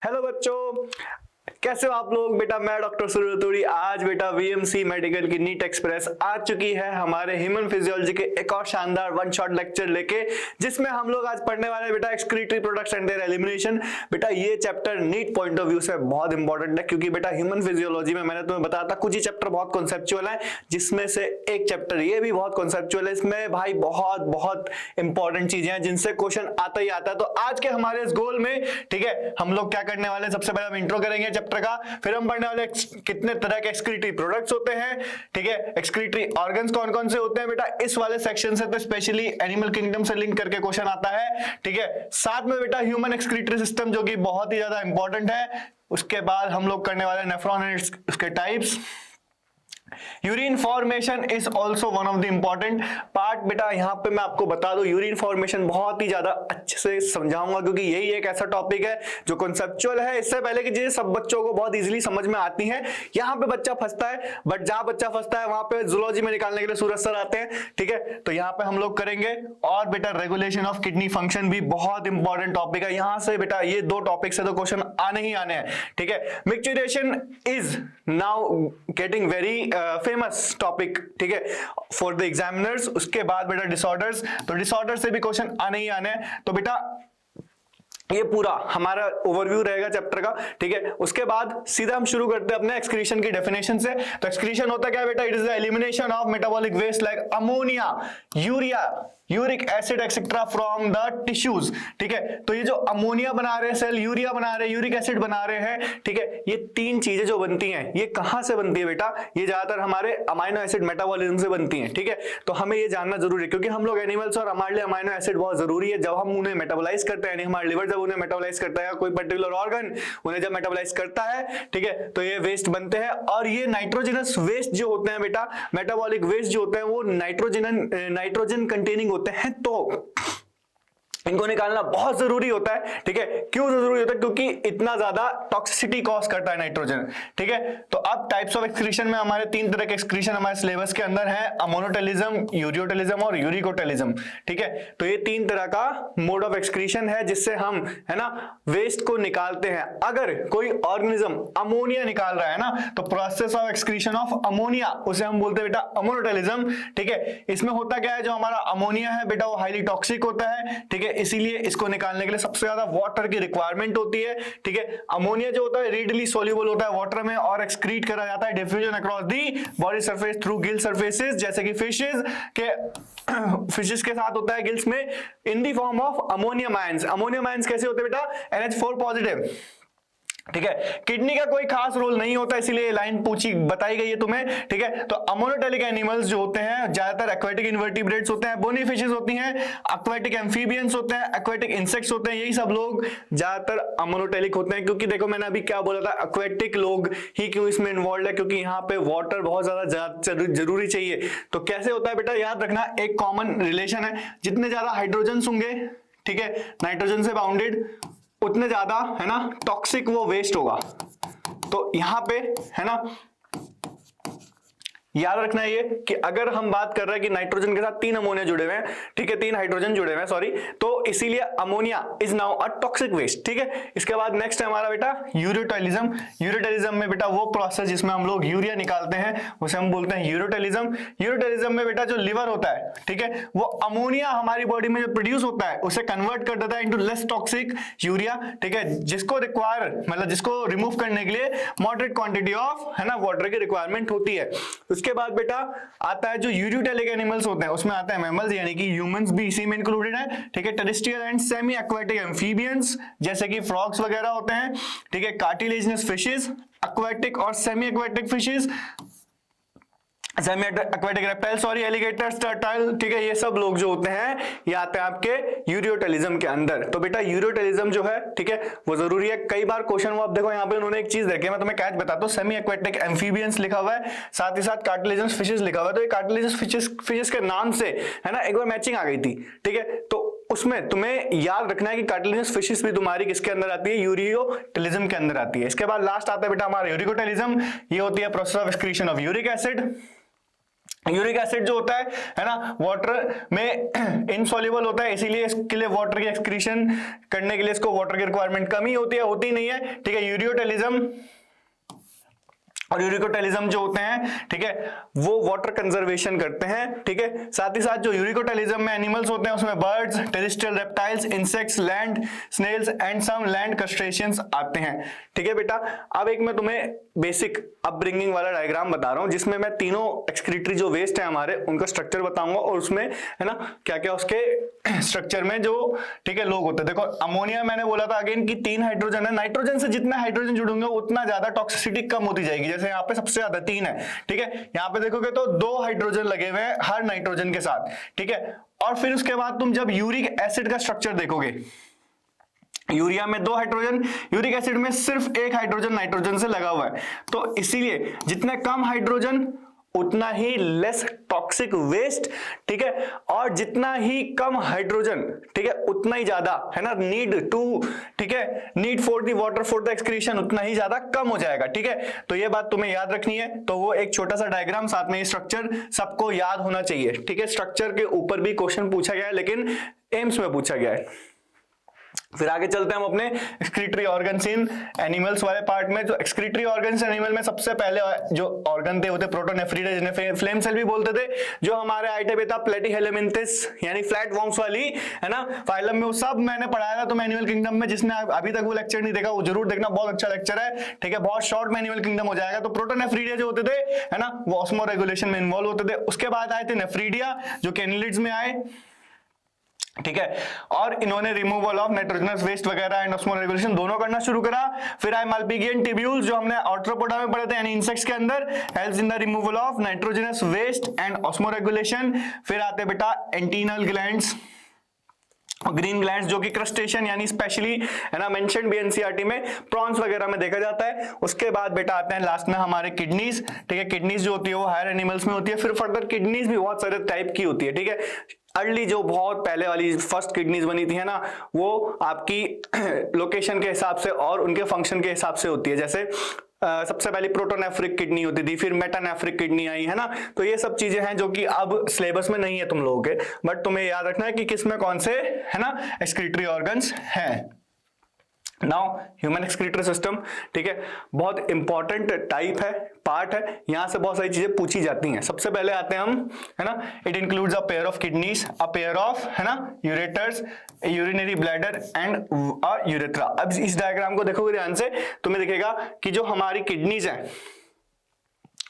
Hello बच्चों, कैसे हो आप लोग। बेटा मैं डॉक्टर सूर्य रतूड़ी। आज बेटा वीएमसी मेडिकल की नीट एक्सप्रेस आ चुकी है हमारे ह्यूमन फिजियोलॉजी के एक और शानदार वन शॉट लेक्चर लेके, जिसमें हम लोग आज पढ़ने वाले हैं बेटा excretory products and their elimination. बेटा ये chapter NEET point of view से बहुत इंपॉर्टेंट है, क्योंकि बेटा ह्यूमन फिजियोलॉजी में मैंने तुम्हें बताया था कुछ ही चैप्टर बहुत कॉन्सेप्चुअल है, जिसमें से एक चैप्टर ये भी बहुत कॉन्सेप्चुअल है। इसमें भाई बहुत बहुत इंपॉर्टेंट चीजें हैं जिनसे क्वेश्चन आता ही आता है। तो आज के हमारे इस गोल में ठीक है, हम लोग क्या करने वाले हैं, सबसे पहले हम इंट्रो करेंगे चैप्टर का, फिर हम पढ़ने वाले कितने तरह के एक्सक्रीटरी प्रोडक्ट्स होते हैं, ठीक है, एक्सक्रीटरी ऑर्गन्स कौन कौन से होते हैं। बेटा इस वाले सेक्शन से तो स्पेशली एनिमल किंगडम से लिंक करके क्वेश्चन आता है, ठीक है। साथ में बेटा ह्यूमन एक्सक्रीटरी सिस्टम जो कि बहुत ही ज्यादा इंपॉर्टेंट है। उसके बाद हम लोग करने वाले नेफ्रॉन एंड उसके types. Urine formation is also one of the important part. बेटा यहां पे मैं आपको बता दूं, यूरिन फॉर्मेशन बहुत ही ज्यादा अच्छे से समझाऊंगा, क्योंकि यही एक ऐसा टॉपिक है जो कॉन्सेप्चुअल है। इससे पहले कि चीजें सब बच्चों को बहुत इजीली समझ में आती हैं, यहां पे बच्चा फंसता है। बट जहां बच्चा फंसता है वहां पे जूलॉजी में निकालने के लिए सूरज सर आते हैं, ठीक है। तो यहां पे हम लोग करेंगे। और बेटा रेगुलेशन ऑफ किडनी फंक्शन भी बहुत इंपॉर्टेंट टॉपिक है। यहां से बेटा ये दो टॉपिक से तो क्वेश्चन आने ही आने हैं, ठीक है। Micturition is now getting very famous topic, ठीक है, फॉर द एग्जामिनर्स। उसके बाद बेटा डिसऑर्डर्स, तो डिसऑर्डर से भी क्वेश्चन आने ही आने हैं। तो बेटा ये पूरा हमारा ओवरव्यू रहेगा चैप्टर का, ठीक है। उसके बाद सीधा हम शुरू करते हैं अपने एक्सक्रीशन की डेफिनेशन से। तो एक्सक्रीशन होता क्या है बेटा, it is the elimination of metabolic waste like ammonia, urea, uric acid etcetera from the tissues, ठीक है। तो ये जो अमोनिया बना रहे हैं सेल, यूरिया बना रहे हैं, यूरिक एसिड बना रहे हैं, ठीक है, ये तीन चीजें जो बनती हैं ये कहां से बनती है बेटा, ये ज्यादातर हमारे अमाइनो एसिड मेटाबॉलिज्म से बनती हैं, ठीक है। तो हमें ये जानना जरूरी है, क्योंकि हम लोग एनिमल्स और हमारे लिए अमाइनो एसिड बहुत जरूरी है। जब हम उन्हें मेटाबोलाइज करते हैं, हमारे लिवर जब उन्हें मेटाबोलाइज करता है, कोई पर्टिकुलर ऑर्गन उन्हें जब मेटाबोलाइज करता है, ठीक है, तो ये वेस्ट बनते हैं। और ये नाइट्रोजनस वेस्ट जो होते हैं बेटा, मेटाबॉलिक वेस्ट जो होते हैं, वो नाइट्रोजन कंटेनिंग होते हैं। तो इनको निकालना बहुत जरूरी होता है, ठीक है। क्यों जरूरी होता है, क्योंकि इतना ज्यादा टॉक्सिसिटी कॉज करता है नाइट्रोजन, ठीक है। तो अब टाइप्स ऑफ एक्सक्रीशन में हमारे तीन तरह के एक्सक्रीशन हमारे सिलेबस के अंदर है, अमोनोटेलिज्म, यूरियोटेलिज्म और यूरिकोटेलिज्म, ठीक है। तो ये तीन तरह का मोड ऑफ एक्सक्रीशन है जिससे हम, है ना, वेस्ट को निकालते हैं। अगर कोई ऑर्गेनिज्म अमोनिया निकाल रहा है ना, तो process of excretion of ammonia उसे हम बोलते हैं बेटा अमोनोटेलिज्म, ठीक है। इसमें होता क्या है, जो हमारा अमोनिया है बेटा वो हाईली टॉक्सिक होता है, ठीक है। इसीलिए इसको निकालने के लिए सबसे ज्यादा वाटर की रिक्वायरमेंट होती है, ठीक है। अमोनिया जो होता है रीडली सोल्यूबल होता है वाटर में और एक्सक्रीट करा जाता है diffusion across the body surface through gill surfaces, जैसे कि फिशेस के साथ होता है गिल्स में, in the form of ammonium ions. Ammonium ions कैसे होते हैं बेटा, NH4 पॉजिटिव, ठीक है। किडनी का कोई खास रोल नहीं होता, इसीलिए लाइन पूछी बताई गई है तुम्हें, ठीक है। तो अमोनोटेलिक एनिमल्स जो होते हैं ज्यादातर एक्वेटिक इन्वर्टिब्रेट्स होते हैं, बोनी फिशेस होती हैं, एक्वेटिक एम्फीबियंस होते हैं, एक्वेटिक इंसेक्ट्स होते हैं, यही सब लोग ज्यादातर अमोनोटेलिक होते हैं। क्योंकि देखो मैंने अभी क्या बोला था, एक्वेटिक लोग ही क्यों इसमें इन्वॉल्व है, क्योंकि यहाँ पे वाटर बहुत ज्यादा जरूरी चाहिए। तो कैसे होता है बेटा, याद रखना एक कॉमन रिलेशन है, जितने ज्यादा हाइड्रोजन होंगे, ठीक है, नाइट्रोजन से बाउंडेड, उतने ज्यादा, है ना, टॉक्सिक वो वेस्ट होगा। तो यहां पे, है ना, याद रखना ये कि अगर हम बात कर रहे हैं कि नाइट्रोजन के साथ तीन अमोनिया जुड़े हुए हैं, ठीक है, तीन हाइड्रोजन जुड़े हुए हैं, सॉरी, तो इसीलिए ammonia is now a toxic waste, ठीक है। इसके बाद नेक्स्ट है हमारा बेटा यूरियोटेलिज्म। यूरियोटेलिज्म में बेटा वो प्रोसेस जिसमें हम लोग यूरिया निकालते हैं उसे हम बोलते हैं यूरियोटेलिज्म। यूरियोटेलिज्म में बेटा जो लिवर होता है, ठीक है, वो अमोनिया हमारी बॉडी में जो प्रोड्यूस होता है उसे कन्वर्ट कर देता है इनटू लेस टॉक्सिक यूरिया, ठीक है, जिसको रिक्वायर, मतलब जिसको रिमूव करने के लिए मॉडरेट क्वांटिटी ऑफ, है ना, वाटर की रिक्वायरमेंट होती है। उसके बाद बेटा आता है जो यूरियोटेलिक एनिमल्स होते हैं, उसमें आता है मैमल्स, यानी कि ह्यूमंस भी इसी में इंक्लूडेड है, ठीक है। Terrestrial and semi aquatic amphibians जैसे कि फ्रॉग्स वगैरह होते हैं, ठीक है। कार्टिलेजिनस फिशेस, एक्वेटिक और semi aquatic fishes, semi aquatic reptile, sorry, alligators, turtle, ठीक है, ये सब लोग जो होते हैं ये आते हैं आपके यूरियोटेलिज्म के अंदर। तो बेटा यूरियोटेलिज्म जो है, ठीक है, वो जरूरी है। कई बार क्वेश्चन वो आप देखो यहाँ पे उन्होंने एक चीज देखी है, मैं तुम्हें कैच बताता हूँ, सेमी एक्वेटिक एम्फीबियंस लिखा हुआ है, साथ ही साथ कार्टिलेजिनस फिशेस लिखा हुआ है। तो ये कार्टिलेजिनस फिशेस के नाम से, है ना, एक बार मैचिंग आ गई थी, ठीक है। तो उसमें तुम्हें याद रखना है कि कार्टिलेजिनस फिशेस भी तुम्हारी किसके अंदर आती है, यूरियोटेलिज्म के अंदर आती है। इसके बाद लास्ट आता है बेटा हमारा यूरिकोटेलिज्म। ये होती है process of excretion of uric acid, uric acid जो होता है ना, वाटर में इनसॉल्युबल होता है, इसीलिए इसके लिए वाटर की एक्सक्रीशन करने के लिए इसको वाटर की रिक्वायरमेंट कम ही होती नहीं है, ठीक है। यूरियोटेलिज्म और यूरिकोटेलिज्म जो होते हैं, ठीक है, वो वाटर कंजर्वेशन करते हैं, ठीक है। साथ ही साथ जो यूरिकोटेलिज्म में एनिमल्स होते हैं उसमें birds, terrestrial reptiles, insects, land snails and some land crustaceans आते हैं, ठीक है बेटा। अब एक मैं तुम्हें बेसिक अपब्रिंगिंग वाला डायग्राम बता रहा हूं जिसमें मैं तीनों एक्सक्रीटरी जो वेस्ट है हमारे उनका स्ट्रक्चर बताऊंगा और उसमें है ना क्या क्या उसके स्ट्रक्चर में जो, ठीक है, लोग होते हैं। देखो अमोनिया मैंने बोला था अगेन कि 3 हाइड्रोजन है, नाइट्रोजन से जितना हाइड्रोजन जुड़ेंगे उतना ज्यादा टॉक्सिसिटी कम होती जाएगी। जैसे यहाँ पे सबसे ज्यादा 3 है, ठीक है, यहाँ पे देखोगे तो 2 हाइड्रोजन लगे हुए हैं हर नाइट्रोजन के साथ, ठीक है। और फिर उसके बाद तुम जब यूरिक एसिड का स्ट्रक्चर देखोगे, यूरिया में 2 हाइड्रोजन, यूरिक एसिड में सिर्फ 1 हाइड्रोजन नाइट्रोजन से लगा हुआ है। तो इसीलिए जितने कम हाइड्रोजन उतना ही लेस टॉक्सिक वेस्ट, ठीक है, और जितना ही कम हाइड्रोजन, ठीक है, उतना ही ज्यादा है ना नीड टू, ठीक है, need for the water for the excretion उतना ही ज्यादा कम हो जाएगा, ठीक है। तो ये बात तुम्हें याद रखनी है। तो वो एक छोटा सा डायग्राम साथ में ये स्ट्रक्चर सबको याद होना चाहिए, ठीक है। स्ट्रक्चर के ऊपर भी क्वेश्चन पूछा गया है लेकिन एम्स में पूछा गया है। फिर आगे चलते हैं हम अपने एक्सक्रीटरी ऑर्गन्स इन एनिमल्स वाले पार्ट में। जो एक्सक्रीटरी ऑर्गन्स एनिमल में सबसे पहले जो ऑर्गन थे वो थे प्रोटोनेफ्रिडा, जिन्हें फ्लेम सेल भी बोलते थे, जो हमारे आइटेबेटा प्लेटीहेलमिन्थिस यानी फ्लैट वॉर्म्स वाली है ना फाइलम में, वो सब मैंने पढ़ाया था तुम्हें एनिमल किंगडम में। जिसने अभी तक वो लेक्चर नहीं देखा वो जरूर देखना, बहुत अच्छा लेक्चर है, ठीक है, बहुत शॉर्ट में एनिमल किंगडम हो जाएगा। तो प्रोटोनेफ्रिडा जो होते थे है ना वो ऑस्मो रेगुलेशन में इन्वॉल्व होते थे। उसके बाद आए थे नेफ्रीडिया जो कैनिलिड्स में आए, ठीक है, और इन्होंने रिमूवल ऑफ नाइट्रोजनस वेस्ट वगैरह एंड ऑस्मो रेगुलेशन दोनों करना शुरू करा। फिर आए माल्पिगियन टिब्यूल्स जो हमने आर्थ्रोपोडा में पढ़े थे यानी इंसेक्ट्स के अंदर, helps in the removal of nitrogenous waste and osmoregulation. फिर आते बेटा एंटीनल ग्लैंड्स, ग्रीन ग्लैंड्स जो कि क्रस्टेशियन यानी स्पेशली है ना मेंशन्ड भी एनसीईआरटी में प्रॉन्स वगैरह में देखा जाता है। उसके बाद बेटा आते हैं लास्ट में हमारे किडनीज, ठीक है, किडनीज जो होती है वो हायर एनिमल्स में होती है। फिर फर्दर किडनीज भी बहुत सारे टाइप की होती है, ठीक है। अर्ली जो बहुत पहले वाली फर्स्ट किडनीज बनी थी है ना वो आपकी लोकेशन के हिसाब से और उनके फंक्शन के हिसाब से होती है। जैसे सबसे पहले प्रोटोनेफ्रिक किडनी होती थी, फिर मेटानेफ्रिक किडनी आई है ना। तो ये सब चीजें हैं जो कि अब सिलेबस में नहीं है तुम लोगों के, बट तुम्हें याद रखना है कि किसमें कौन से है ना एक्सक्रीटरी ऑर्गन्स हैं। नाउ ह्यूमन एक्सक्रीटरी सिस्टम, ठीक है, बहुत इंपॉर्टेंट टाइप है, पार्ट है, यहां से बहुत सारी चीजें पूछी जाती हैं। सबसे पहले आते हैं हम है ना, it includes a pair of kidneys, a pair of है ना ureters, urinary bladder and a urethra. अब इस डायग्राम को देखोगे ध्यान से तुम्हें दिखेगा कि जो हमारी किडनीज हैं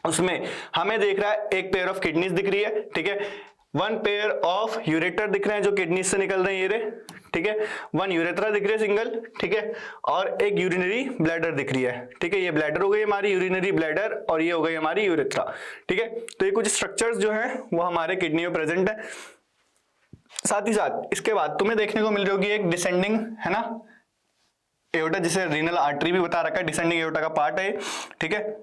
उसमें हमें देख रहा है एक पेयर ऑफ किडनीज दिख रही है, ठीक है, 1 पेयर ऑफ यूरेटर दिख रहे हैं जो किडनी से निकल रहे हैं ये रे, ठीक है, 1 यूरेथ्रा दिख रही है सिंगल, ठीक है, और एक यूरिनरी ब्लैडर दिख रही है, ठीक है। ये ब्लैडर हो गई हमारी यूरिनरी ब्लैडर और ये हो गई हमारी यूरेथ्रा, ठीक है। तो ये कुछ स्ट्रक्चर्स जो हैं वो हमारे किडनी में प्रेजेंट है। साथ ही साथ इसके बाद तुम्हें देखने को मिल रही होगी एक डिसेंडिंग है ना एओर्टा, जिसे रीनल आर्टरी भी बता रखा है, डिसेंडिंग एओर्टा का पार्ट है, ठीक है।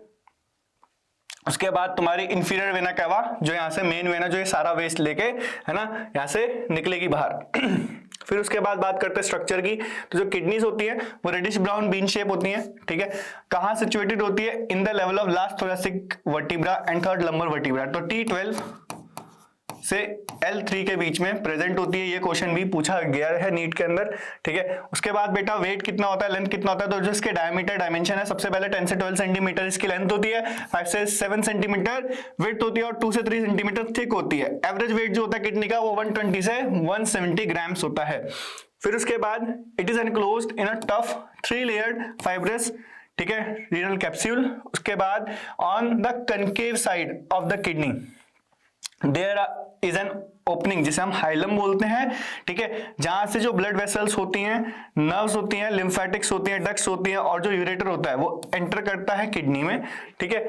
उसके बाद तुम्हारी इंफीरियर वेना कैवा जो यहाँ से मेन वेना जो ये सारा वेस्ट लेके है ना यहाँ से निकलेगी बाहर। फिर उसके बाद बात करते हैं स्ट्रक्चर की। तो जो किडनीज होती है वो रेडिश ब्राउन बीन शेप होती हैं, ठीक है। कहाँ सिचुएटेड होती है? In the level of last thoracic vertebra and third lumbar vertebra. तो T12 से L3 के बीच में प्रेजेंट होती है। ये क्वेश्चन भी पूछा गया है नीट के अंदर, ठीक है। उसके बाद बेटा वेट कितना होता है, लेंथ कितना होता है, तो जो इसके डायमीटर डायमेंशन है सबसे पहले 10 से 12 सेंटीमीटर इसकी लेंथ होती है, 5 से 7 सेंटीमीटर वेट होती है और 2 से 3 सेंटीमीटर थिक होती है। एवरेज वेट जो होता है किडनी का वो 120 से 170 ग्राम्स होता है। फिर उसके बाद it is enclosed in a tough 3 layered fibrous, ठीक है, रीनल कैप्सूल। उसके बाद on the concave side of the kidney there is an opening जिसे हम हाइलम बोलते हैं, ठीक है, जहां से जो ब्लड वेसल्स होती हैं, नर्व्स होती हैं, लिम्फेटिक्स होती हैं, डक्ट्स होती हैं और जो यूरेटर होता है वो एंटर करता है किडनी में, ठीक है।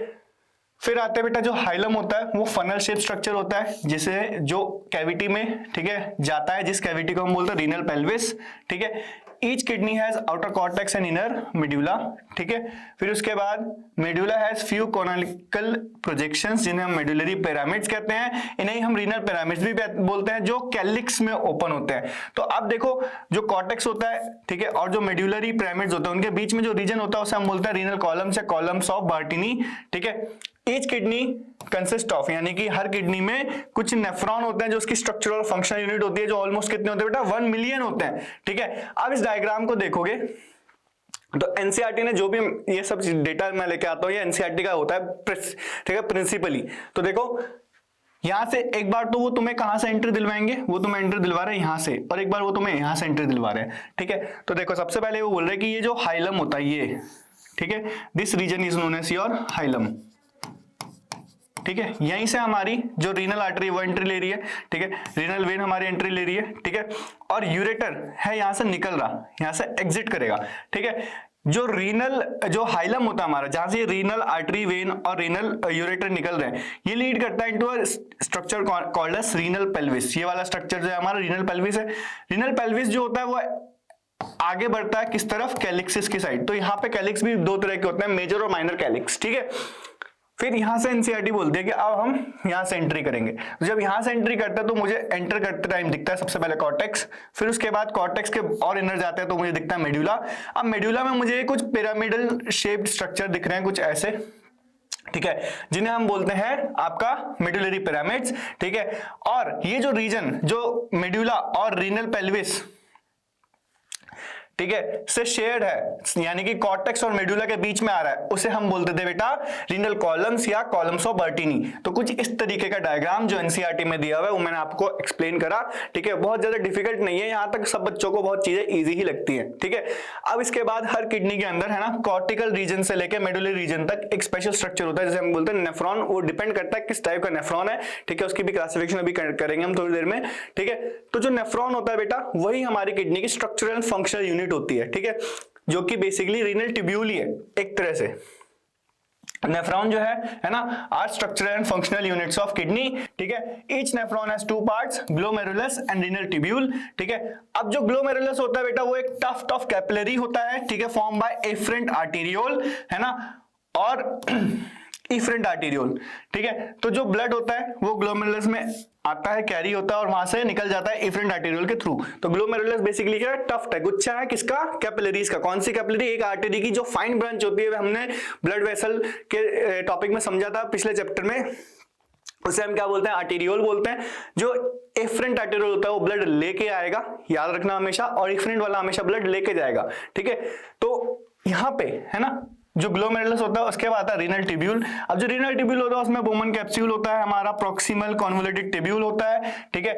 फिर आते बेटा जो हाइलम होता है वो फनल शेप स्ट्रक्चर होता है जिसे जो कैविटी में, ठीक है, जाता है, जिस कैविटी को हम बोलते हैं रीनल पेल्विस, ठीक है। Each kidney has outer cortex and inner medulla, ठीक है। फिर उसके बाद medulla has few conical projections जिन्हें हम मेड्यूलरी पिरामिड्स कहते हैं। इन्हें हम रीनल पिरामिड्स भी बोलते हैं जो कैलिक्स में ओपन होते हैं। तो अब देखो जो कॉर्टेक्स होता है, ठीक है, और जो मेड्यूलरी पिरामिड्स होते हैं उनके बीच में जो रीजन होता है उसे हम बोलते हैं रीनल कॉलम्स या कॉलम्स ऑफ बार्टिनी, ठीक है। ईच किडनी कंसिस्ट ऑफ, यानी कि हर किडनी में कुछ नेफ्रॉन होते हैं जो उसकी स्ट्रक्चरल फंक्शनल यूनिट होती है, जो ऑलमोस्ट कितने होते हैं बेटा 1 मिलियन होते हैं। ठीक है, अब इस डायग्राम को देखोगे तो एनसीईआरटी ने जो भी ये सब डेटा मैं लेके आता हूं ये एनसीईआरटी का होता है, ठीक है, प्रिंसिपली। तो देखो यहां से एक बार तो वो तुम्हें कहां से एंट्री दिलवाएंगे, वो तुम्हें एंट्री दिलवा रहे हैं यहां से, और एक बार वो तुम्हें यहां से एंट्री दिलवा रहे हैं। ठीक है, तो देखो सबसे पहले वो बोल रहे हैं कि ये जो हाइलम होता है ये, ठीक है, this region is known as your hilum. ठीक है, यहीं से हमारी जो रीनल आर्टरी वो एंट्री ले रही है। ठीक है, रीनल वेन हमारी एंट्री ले रही है। ठीक है, और यूरेटर है यहां से निकल रहा, यहां से एग्जिट करेगा। ठीक है, जो हाइलम होता है हमारा, जहां से रीनल आर्टरी वेन और रीनल यूरेटर निकल रहे हैं, ये लीड करता है into a structure called as renal pelvis. ये वाला स्ट्रक्चर जो है हमारा रीनल पेल्विस है। रीनल पेल्विस जो होता है वो आगे बढ़ता है किस तरफ, कैलिक्सिस की साइड। तो यहाँ पे कैलिक्स भी दो तरह के होते हैं, मेजर और माइनर कैलिक्स। ठीक है, फिर यहां से एनसीईआरटी बोलती है कि अब हम यहां से एंट्री करेंगे। तो जब यहां से एंट्री करते हैं तो मुझे एंटर करते टाइम दिखता है सबसे पहले कॉर्टेक्स, फिर उसके बाद कॉर्टेक्स के और इनर जाते हैं तो मुझे दिखता है मेडुला। अब मेडुला में मुझे कुछ पिरामिडल शेप्ड स्ट्रक्चर दिख रहे हैं, कुछ ऐसे। ठीक है, जिन्हें हम बोलते हैं आपका मेडुलरी पिरामिड्स। ठीक है, और ये जो रीजन जो मेडुला और रीनल पेल्विस, ठीक है, से शेयर्ड है, यानी कि कॉर्टेक्स और मेडुला के बीच में आ रहा है, उसे हम बोलते थे बेटा रीनल कॉलम्स या कॉलम्स ऑफ बर्टीनी। तो कुछ इस तरीके का डायग्राम जो एनसीईआरटी में दिया हुआ है वो मैंने आपको एक्सप्लेन करा। ठीक है, बहुत ज्यादा डिफिकल्ट नहीं है, यहां तक सब बच्चों को बहुत चीजें इजी ही लगती हैं। ठीक है, अब इसके बाद हर किडनी के अंदर है ना कॉर्टिकल रीजन से लेकर मेडुलरी रीजन तक एक स्पेशल स्ट्रक्चर होता है जिसे हम बोलते हैं नेफ्रॉन। वो डिपेंड करता है किस टाइप का नेफ्रॉन है। ठीक है, उसकी भी क्लासिफिकेशन अभी करेंगे हम थोड़ी देर में। ठीक है, तो जो नेफ्रॉन होता है बेटा वही हमारी किडनी की स्ट्रक्चरल एंड फंक्शनल यूनिट होती है। ठीक है, जो कि बेसिकली रीनल ट्यूब्यूल ही है एक तरह से। नेफ्रॉन जो है ना, are structural and functional units of kidney. ठीक है, each nephron has two parts, glomerulus and renal tubule. ठीक है, अब जो ग्लोमेरुलस होता है बेटा वो एक टफ्ट ऑफ कैपिलरी होता है। ठीक है, फॉर्म बाय एफरेंट आर्टेरियोल, है ना, और इफरेंट आर्टेरियोल। ठीक है, तो जो ब्लड होता है वो ग्लोमेरुलस में आता है, कैरी होता है और वहां से निकल जाता है इफरेंट आर्टेरियोल के थ्रू। तो ग्लोमेरुलस बेसिकली क्या है, टफ्ट है, गुच्छा है किसका, कैपिलरीज का। कौन सी कैपिलरी, एक आर्टरी की जो फाइन ब्रांच होती है, हमने ब्लड वेसल के टॉपिक में समझा था पिछले चैप्टर में, उसे हम क्या बोलते हैं, आर्टेरियोल बोलते हैं। जो एफरेंट आर्टेरियोल होता है वो ब्लड लेके आएगा, याद रखना हमेशा, और इफरेंट वाला हमेशा ब्लड लेके जाएगा। ठीक है, तो यहाँ पे है ना जो ग्लोमेरुलस होता है उसके बाद आता है रीनल ट्यूब्यूल। अब जो रीनल ट्यूब्यूल होता है उसमें बोमन कैप्सूल होता है, हमारा प्रॉक्सिमल कॉन्वोल्यूटेड ट्यूब्यूल होता है। ठीक है,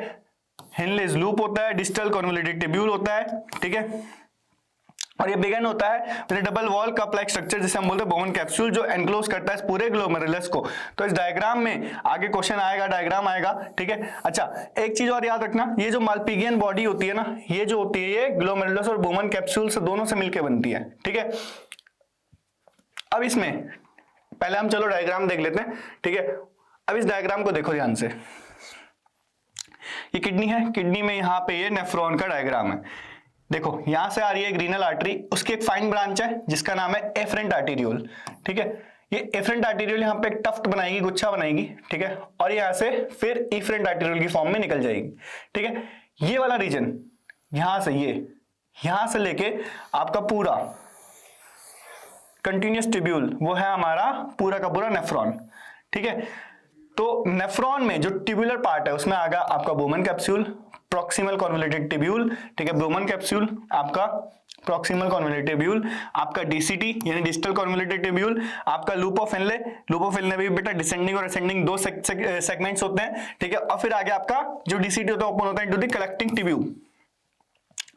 हेनलेस लूप होता है, डिस्टल कॉन्वोल्यूटेड ट्यूब्यूल होता है। ठीक है, और ये बिगन होता है double wall cup like structure जिसे हम बोलते हैं बोमन कैप्सूल, जो एनक्लोज करता है पूरे ग्लोमेरुलस को। तो इस डायग्राम में आगे क्वेश्चन आएगा, डायग्राम आएगा। ठीक है, अच्छा एक चीज और याद रखना, ये जो मालपिगियन बॉडी होती है ना, ये जो होती है ये ग्लोमेरुलस और बोमन कैप्सूल से दोनों से मिलकर बनती है। ठीक है, अब इसमें पहले हम चलो डायग्राम देख लेते हैं। ठीक है, अब इस डायग्राम को देखो ध्यान से, ये किडनी है, किडनी में यहाँ पे ये नेफ्रॉन का डायग्राम है। देखो यहां से आ रही है एक रीनल आर्टरी, उसकी एक फाइन ब्रांच है जिसका नाम है एफरेंट आर्टेरियोल। ठीक है, ये एफरेंट आर्टेरियोल यहाँ पे एक टफ्ट बनाएगी, गुच्छा बनाएगी। ठीक है, और यहाँ से फिर इफरेंट आर्टेरियोल की फॉर्म में निकल जाएगी। ठीक है, ये वाला रीजन यहां से, ये यहां से लेके आपका पूरा कंटिन्यूस ट्यूब्यूल वो है हमारा पूरा का पूरा नेफ्रॉन। ठीक है, तो नेफ्रॉन में जो ट्यूबुलर पार्ट है उसमें आगा आपका Bowman capsule, proximal convoluted tubule. ठीक है, बोमन कैप्सूल आपका प्रॉक्सिमल कॉन्वोल्यूटेड ट्यूब्यूल, आपका डीसीटी यानी डिस्टल कॉन्वोल्यूटेड ट्यूब्यूल, आपका loop of Henle. Loop of Henle भी बेटा डिसेंडिंग और असेंडिंग दो सेगमेंट्स होते हैं। ठीक है, और फिर आगे आपका जो डीसीटी होता है ओपन होता है इनटू द कलेक्टिंग ट्यूब्यूल।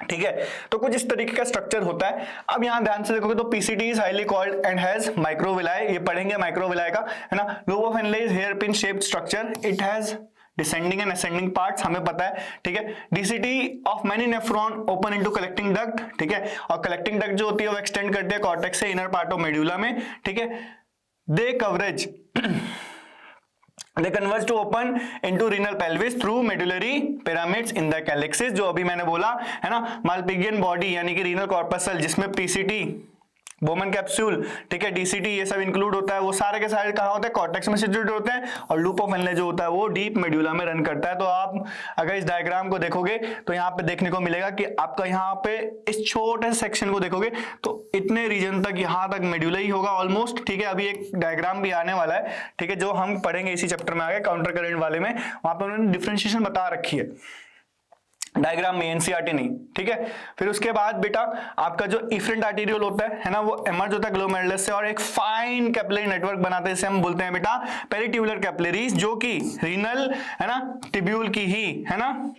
ठीक है, तो कुछ इस तरीके का स्ट्रक्चर होता है। अब यहां ध्यान से देखोगे तो PCT is highly coiled and has microvilli, ये पढ़ेंगे माइक्रोविलाई का, है ना। Loop of Henle is here pin shaped structure, it has descending and ascending parts, हमें पता है। ठीक है, DCT of many nephron open into collecting duct. ठीक है, और कलेक्टिंग डक्ट जो होती है वो एक्सटेंड करती है कॉर्टेक्स से इनर पार्ट ऑफ मेडुला में। ठीक है, दे coverage They converge to open into renal pelvis through medullary pyramids in the calyxes, जो अभी मैंने बोला है ना, मालपिगियन बॉडी यानी कि रीनल कॉर्पसल जिसमें पीसीटी बोमन कैप्सूल, ठीक है, डीसीटी, ये सब इंक्लूड होता है। वो सारे के सारे कहाँ होते हैं? कॉर्टेक्स में सिचुएटेड होते हैं। और लूप ऑफ हेनले जो होता है वो डीप मेडुला में रन करता है। तो आप अगर इस डायग्राम को देखोगे तो यहाँ पे देखने को मिलेगा कि आपका यहाँ पे इस छोटे से सेक्शन को देखोगे तो इतने रीजन तक, यहाँ तक मेडुला ही होगा ऑलमोस्ट, ठीक है। अभी एक डायग्राम भी आने वाला है, ठीक है, जो हम पढ़ेंगे इसी चैप्टर में आगे, काउंटर करंट वाले में। वहां पर उन्होंने डिफरेंशिएशन बता रखी है डायग्राम में, एनसीईआरटी नहीं, ठीक है। फिर उसके बाद बेटा आपका जो इफरेंट आर्टेरियोल होता है ना, वो एमर्ज होता है ग्लोमेरुलस से और एक फाइन कैपिलरी नेटवर्क बनाते हैं, इसे हम बोलते हैं बेटा पेरिट्यूबुलर कैपिलरीज, जो कि रीनल है ना ट्यूब्यूल की ही है ना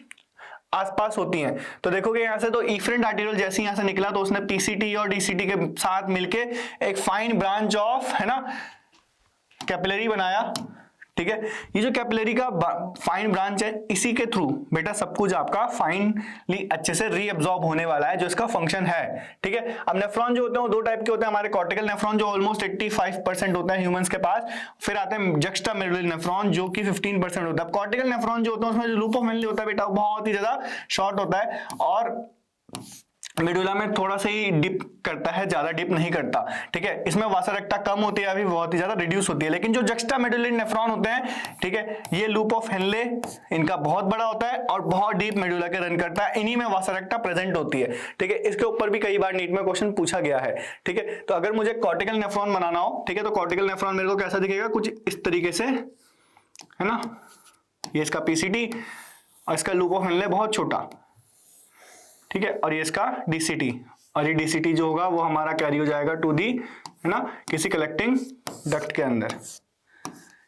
आसपास होती हैं। तो देखोगे यहां से, तो इफरेंट आर्टेरियोल जैसे यहां से निकला तो उसने पीसीटी और डीसीटी के साथ मिलके एक फाइन ब्रांच ऑफ है ना कैपिलरी बनाया, ठीक है। ये जो कैपिलरी का फाइन ब्रांच है, इसी के थ्रू बेटा सब कुछ आपका फाइनली अच्छे से रीअब्सॉर्ब होने वाला है, जो इसका फंक्शन है, ठीक है। अब नेफ्रॉन जो होते हैं वो दो टाइप के होते हैं हमारे, कॉर्टिकल नेफ्रॉन जो ऑलमोस्ट 85% होता है ह्यूमंस के पास, फिर आते हैं जक्स्टा मेडुलरी नेफ्रॉन जो कि 15% होता है। कॉर्टिकल नेफ्रॉन जो होता है उसमें जो लूप ऑफ हेनले होता है बेटा वो बहुत ही ज्यादा शॉर्ट होता है और मेडुला में थोड़ा सा ही डिप करता है, ज्यादा डिप नहीं करता, ठीक है। इसमें वासरेक्टा कम होती है, अभी बहुत ही ज्यादा रिड्यूस होती है। लेकिन जो जक्स्टा मेडुलरी नेफ्रॉन होते हैं, ठीक है, ये लूप ऑफ हेनले इनका बहुत बड़ा होता है और बहुत डीप मेडुला के रन करता है, इन्हीं में वासरेक्टा प्रेजेंट होती है, ठीक है। इसके ऊपर भी कई बार नीट में क्वेश्चन पूछा गया है, ठीक है। तो अगर मुझे कॉर्टिकल नेफ्रॉन बनाना हो, ठीक है, तो कॉर्टिकल नेफ्रॉन मेरे को कैसा दिखेगा? कुछ इस तरीके से, है ना, ये इसका पीसीटी और इसका लूप ऑफ हेनले बहुत छोटा, ठीक है, और ये इसका डीसीटी, और ये डीसीटी जो होगा वो हमारा कैरी हो जाएगा टू दी है ना किसी कलेक्टिंग डक्ट के अंदर,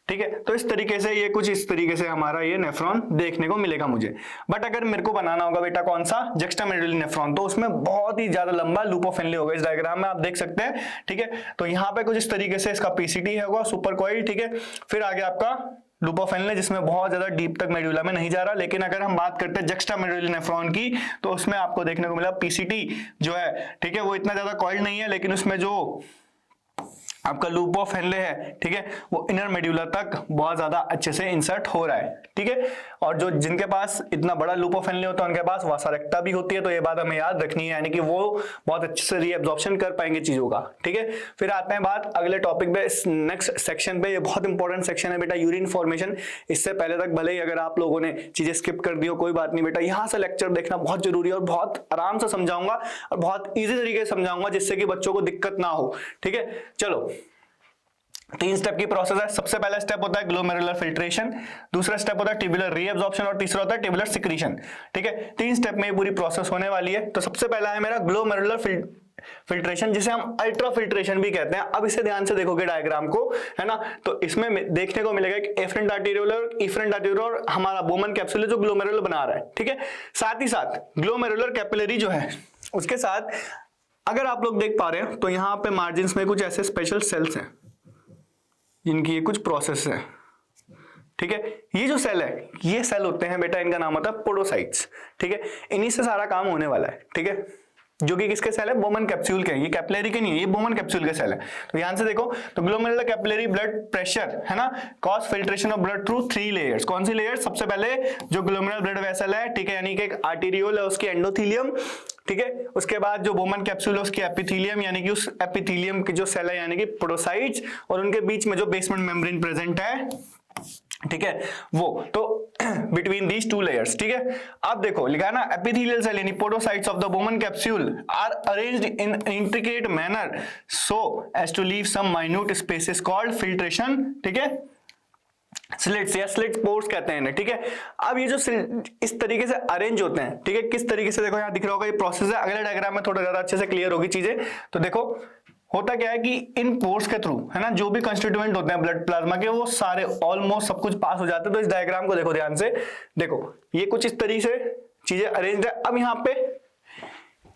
ठीक है। तो इस तरीके से ये कुछ इस तरीके से हमारा ये नेफ्रॉन देखने को मिलेगा मुझे। बट अगर मेरे को बनाना होगा बेटा कौन सा? जक्स्टा मेडुलरी नेफ्रॉन, तो उसमें बहुत ही ज्यादा लंबा लूप ऑफ हेनले होगा, इस डायग्राम में आप देख सकते हैं, ठीक है। तो यहाँ पे कुछ इस तरीके से इसका पीसीटी होगा सुपर कॉइल, ठीक है। फिर आगे आपका लूप ऑफ हेनले जिसमें बहुत ज्यादा डीप तक मेडुला में नहीं जा रहा। लेकिन अगर हम बात करते हैं जक्स्टा मेडुलरी नेफ्रॉन की, तो उसमें आपको देखने को मिला पीसीटी जो है, ठीक है, वो इतना ज्यादा कॉइल्ड नहीं है, लेकिन उसमें जो आपका लूप ऑफ हेनले है, ठीक है, वो इनर मेडुला तक बहुत ज्यादा अच्छे से इंसर्ट हो रहा है, ठीक है। और जो जिनके पास इतना बड़ा लूप ऑफ हेनले होता है उनके पास वासरेक्टा भी होती है, तो ये बात हमें याद रखनी है, यानी कि वो बहुत अच्छे से रीअब्जॉर्प्शन कर पाएंगे चीजों का, ठीक है। फिर आते हैं बात अगले टॉपिक पे, नेक्स्ट सेक्शन पे। ये बहुत इंपॉर्टेंट सेक्शन है बेटा, यूरिन फॉर्मेशन। इससे पहले तक भले ही अगर आप लोगों ने चीजें स्किप कर दी हो, कोई बात नहीं बेटा, यहाँ से लेक्चर देखना बहुत जरूरी है और बहुत आराम से समझाऊंगा और बहुत ईजी तरीके से समझाऊंगा, जिससे कि बच्चों को दिक्कत ना हो, ठीक है। चलो, 3 स्टेप की प्रोसेस है। सबसे पहला स्टेप होता है ग्लोमेरुलर फिल्ट्रेशन, दूसरा स्टेप होता है ट्यूबुलर रीअब्जॉर्प्शन और तीसरा होता है ट्यूबुलर सिक्रीशन, ठीक है। 3 स्टेप में ये पूरी प्रोसेस होने वाली है। तो सबसे पहला है मेरा ग्लोमेरुलर फिल्ट्रेशन, जिसे हम अल्ट्रा फिल्ट्रेशन भी कहते हैं। अब इसे ध्यान से देखोगे डायग्राम को, है ना, तो इसमें देखने को मिलेगा कि एफरेंट आर्टेरियोल और इफरेंट आर्टेरियोल और हमारा बोमन कैप्सूल जो ग्लोमेरुलर बना रहा है, ठीक है। साथ ही साथ ग्लोमेरुलर कैपिलरी जो है उसके साथ अगर आप लोग देख पा रहे हैं तो यहाँ पे मार्जिन में कुछ ऐसे स्पेशल सेल्स हैं जिनकी ये कुछ प्रोसेस है, ठीक है। ये जो सेल है, ये सेल होते हैं बेटा, इनका नाम होता है पोडोसाइट्स, ठीक है। इन्हीं से सारा काम होने वाला है, ठीक है, जो कि किसके सेल है? बोमन कैप्सूल के। ये कैपिलरी के नहीं है, ये बोमन कैप्सूल के सेल है। तो ध्यान से देखो, तो ग्लोमेरुलर कैपिलरी ब्लड प्रेशर है ना, cause filtration of blood through 3 layers. कौन सी लेयर्स? सबसे पहले जो ग्लोमेरुलर ब्लड वेसल है, ठीक है, यानी कि एक आर्टेरियोल है उसकी एंडोथीलियम, ठीक है। उसके बाद जो बोमन कैप्सूल है उसकी एपिथीलियम, यानी कि उस एपिथीलियम की जो सेल है यानी कि पोडोसाइट्स, और उनके बीच में जो बेसमेंट मेम्ब्रेन प्रेजेंट है, ठीक है, वो तो बिटवीन दीज 2 लेयर्स, ठीक है। अब देखो लिखा ना, एपिथेलियल सेल यानी podocytes of the Bowman capsule are arranged in intricate manner so as to leave some minute spaces called filtration, ठीक है, स्लिट्स या स्लिट पोर्स कहते हैं इन्हें, ठीक है। अब ये जो इस तरीके से अरेंज होते हैं, ठीक है, किस तरीके से, देखो यहाँ दिख रहा होगा ये प्रोसेस है। अगले डायग्राम में थोड़ा ज्यादा अच्छे से क्लियर होगी चीजें। तो देखो होता क्या है कि इन पोर्स के थ्रू, है ना, जो भी कंस्टिट्यूएंट होते हैं ब्लड प्लाज्मा के, वो सारे ऑलमोस्ट सब कुछ पास हो जाते हैं। तो इस डायग्राम को देखो ध्यान से, देखो ये कुछ इस तरीके से चीजें अरेंज है। अब यहाँ पे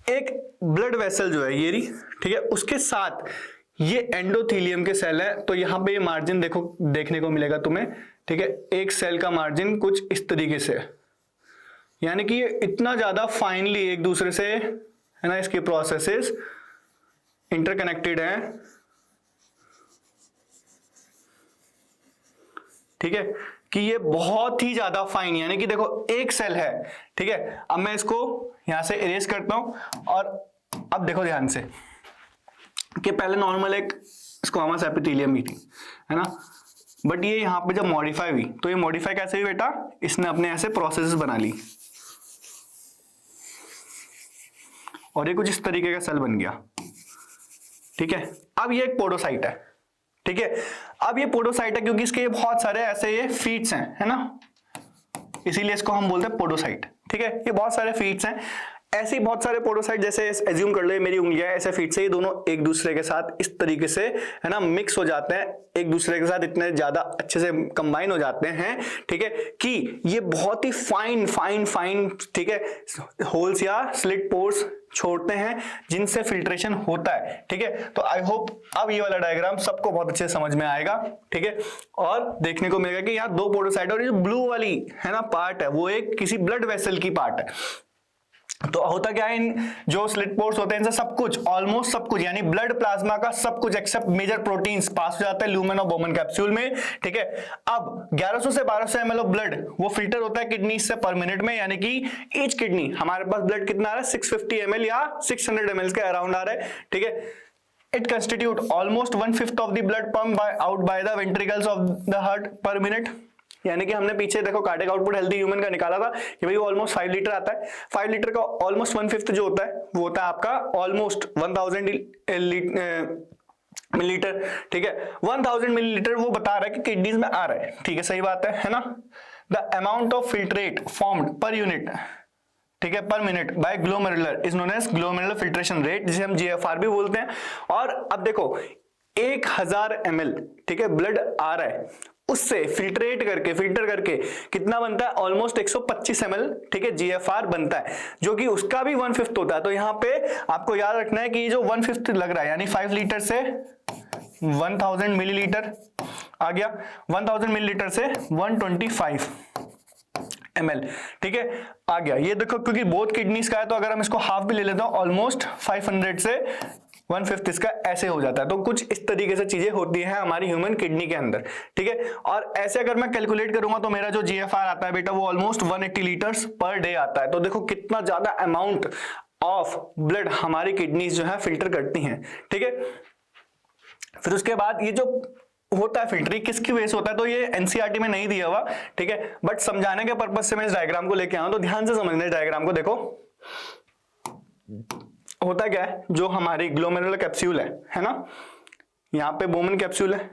एक ब्लड वेसल जो है ये रही, ठीक है, उसके साथ ये एंडोथीलियम के सेल है। तो यहाँ पे ये मार्जिन देखो देखने को मिलेगा तुम्हें, ठीक है, एक सेल का मार्जिन कुछ इस तरीके से, यानी कि ये इतना ज्यादा फाइनली एक दूसरे से, है ना, इसके प्रोसेसेस इंटरकनेक्टेड है, ठीक है, कि ये बहुत ही ज्यादा फाइन, यानी कि देखो एक सेल है, ठीक है। अब मैं इसको यहां से इरेज करता हूं और अब देखो ध्यान से, कि पहले नॉर्मल एक स्क्वामस एपिथेलियम ही थी, है ना, बट ये यहाँ पे जब मॉडिफाई हुई तो ये मॉडिफाई कैसे हुई बेटा, इसने अपने ऐसे प्रोसेसेस बना ली और ये कुछ इस तरीके का सेल बन गया। ठीक है, अब ये एक पोडोसाइट है। ठीक है, अब ये पोडोसाइट है क्योंकि इसके बहुत सारे ऐसे ये फीट्स हैं, है ना, इसीलिए इसको हम बोलते हैं पोडोसाइट। ठीक है, ये बहुत सारे फीट्स हैं, ऐसे ही बहुत सारे पोडोसाइट, जैसे एज्यूम कर लो मेरी उंगलियां ऐसे फीट से, ये दोनों एक दूसरे के साथ इस तरीके से, है ना, मिक्स हो जाते हैं एक दूसरे के साथ, इतने ज्यादा अच्छे से कंबाइन हो जाते हैं, ठीक है, कि ये बहुत ही फाइन फाइन फाइन, ठीक है, होल्स या स्लिट पोर्स छोड़ते हैं जिनसे फिल्ट्रेशन होता है। ठीक है, तो आई होप अब ये वाला डायग्राम सबको बहुत अच्छे से समझ में आएगा। ठीक है, और देखने को मिलेगा कि यहाँ दो पोडोसाइट और ये जो ब्लू वाली है ना पार्ट है वो एक किसी ब्लड वेसल की पार्ट है। तो होता क्या है, इन जो स्लिट पोर्स होते हैं इनसे सब कुछ, ऑलमोस्ट सब कुछ, यानी ब्लड प्लाज्मा का सब कुछ एक्सेप्ट मेजर प्रोटीन्स पास हो जाता है लुमेन और बोमन कैप्सूल में। ठीक है, अब 1100 से 1200 ml ऑफ ब्लड वो फिल्टर होता है किडनी से पर मिनट में, यानी कि ईच किडनी हमारे पास ब्लड कितना आ रहा है, 650 ml या 600 ml के अराउंड आ रहा है। ठीक है, it constitute almost 1/5 of the blood pump out by the ventricles of the heart पर मिनट, यानी कि हमने पीछे देखो कार्डियक आउटपुट हेल्दी ह्यूमन का निकाला था कि भाई ऑलमोस्ट 5 लीटर आता है। 5 लीटर का ऑलमोस्ट 1/5 जो होता है वो होता है आपका ऑलमोस्ट 1000 मिलीलीटर। ठीक है, 1000 मिलीलीटर वो बता रहा है कि किडनीज में आ रहा है। ठीक है, सही बात है ना। The amount of filtrate formed per unit, ठीक है, per minute by glomerular is known as glomerular filtration rate, जिसे हम GFR भी बोलते हैं। और अब देखो 1000 ml, ठीक है, ब्लड आ रहा है, उससे फिल्टर करके कितना बनता है, ऑलमोस्ट 125 ml, ठीक है, GFR बनता है, जो कि उसका भी 1/5 होता है। तो यहाँ पे आपको याद रखना है कि जो 1/5 लग रहा है, यानी 5 लीटर से 1000 मिलीलीटर आ गया, 1000 मिलीलीटर से 125 ml, ठीक है, आ गया। ये देखो क्योंकि बोथ किडनीज का है, तो अगर हम इसको हाफ भी ले लेते हैं ऑलमोस्ट 500 से 1/5 इसका ऐसे हो जाता है। तो कुछ इस तरीके से चीजें होती हैं हमारी ह्यूमन किडनी के अंदर। ठीक है, और ऐसे अगर मैं कैलकुलेट करूंगा तो मेरा जो GFR आता है बेटा वो ऑलमोस्ट 180 लीटर्स पर डे आता है। तो देखो कितना ज्यादा अमाउंट ऑफ ब्लड हमारी किडनीज जो है फिल्टर करती हैं। ठीक है, फिर उसके बाद ये जो होता है फिल्टर किसकी वजह से होता है, तो ये NCERT में नहीं दिया हुआ, ठीक है, बट समझाने के पर्पज से मैं इस डायग्राम को लेके आया हूं, तो ध्यान से समझना इस डायग्राम को। देखो होता क्या है, जो हमारी ग्लोमेरुलर कैप्सूल है ना, यहाँ पे बोमन कैप्सूल है,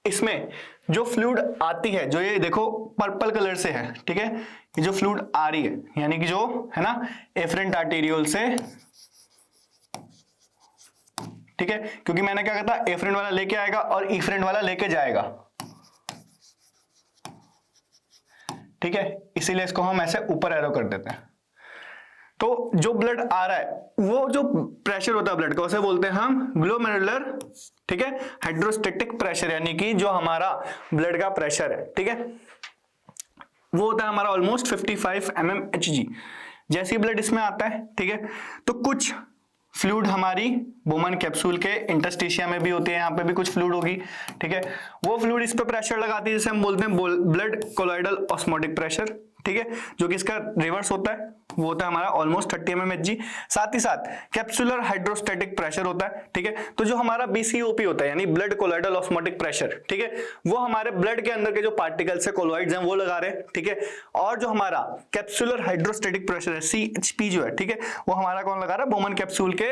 इसमें जो फ्लूइड आती है, जो ये देखो पर्पल कलर से है, ठीक है, ये जो फ्लूइड आ रही है, यानी कि जो है ना एफरेंट आर्टेरियोल से, ठीक है, क्योंकि मैंने क्या कहा था, एफरेंट वाला लेके आएगा और इफरेंट वाला लेके जाएगा। ठीक है, इसीलिए इसको हम ऐसे ऊपर एरो कर देते हैं। तो जो ब्लड आ रहा है वो जो प्रेशर होता है ब्लड का, उसे बोलते हैं हम ग्लोमेरुलर, ठीक है, हाइड्रोस्टेटिक प्रेशर, यानी कि जो हमारा ब्लड का प्रेशर है, ठीक है, वो होता है हमारा ऑलमोस्ट 55 mmHg। जैसे ही ब्लड इसमें आता है, ठीक है, तो कुछ फ्लूइड हमारी बोमन कैप्सूल के इंटरस्टिशिया में भी होती है, यहाँ पे भी कुछ फ्लूइड होगी, ठीक है, वो फ्लूइड इस पे प्रेशर लगाती है, जिसे हम बोलते हैं ब्लड कोलॉइडल ऑस्मोटिक प्रेशर, ठीक है, जो कि इसका रिवर्स होता है, वो होता है हमारा ऑलमोस्ट 30 mmHg। साथ ही साथ कैप्सुलर हाइड्रोस्टैटिक प्रेशर होता है, ठीक है, तो जो हमारा BCOP होता है, यानी ब्लड कोलॉइडल ऑस्मोटिक प्रेशर, ठीक है, वो हमारे ब्लड के अंदर के जो पार्टिकल्स है, कोलॉइड्स हैं, वो लगा रहे हैं, ठीक है, और जो हमारा कैप्सुलर हाइड्रोस्टैटिक प्रेशर है, CHP जो है, ठीक है, वो हमारा कौन लगा रहा है, बोमन कैप्सूल के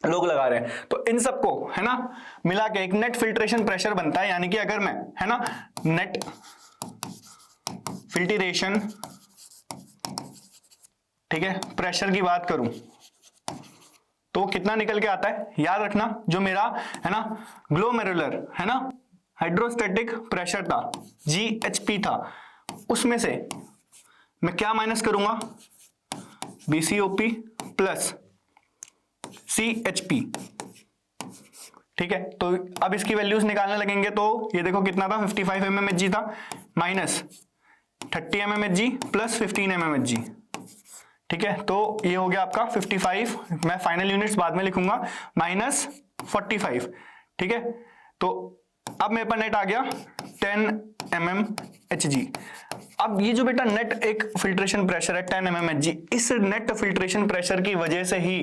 लोग लगा रहे हैं। तो इन सबको है ना मिला के एक नेट फिल्ट्रेशन प्रेशर बनता है, यानी कि अगर मैं है ना नेट फिल्ट्रेशन, ठीक है, प्रेशर की बात करूं तो कितना निकल के आता है, याद रखना, जो मेरा है ना ग्लोमेरुलर है ना हाइड्रोस्टैटिक प्रेशर था, GHP था, उसमें से मैं क्या माइनस करूंगा, BCOP प्लस CHP, ठीक है। तो अब इसकी वैल्यूज निकालने लगेंगे, तो ये देखो कितना था, 55 mmHg था, माइनस 30 mmHg प्लस 15 mmHg, ठीक है, तो ये हो गया आपका 55, मैं फाइनल यूनिट्स बाद में लिखूंगा, माइनस 45, ठीक है। तो अब मेरे पर नेट आ गया 10 mm Hg। अब ये जो बेटा नेट एक फिल्ट्रेशन प्रेशर है 10 mmHg, इस नेट फिल्ट्रेशन प्रेशर की वजह से ही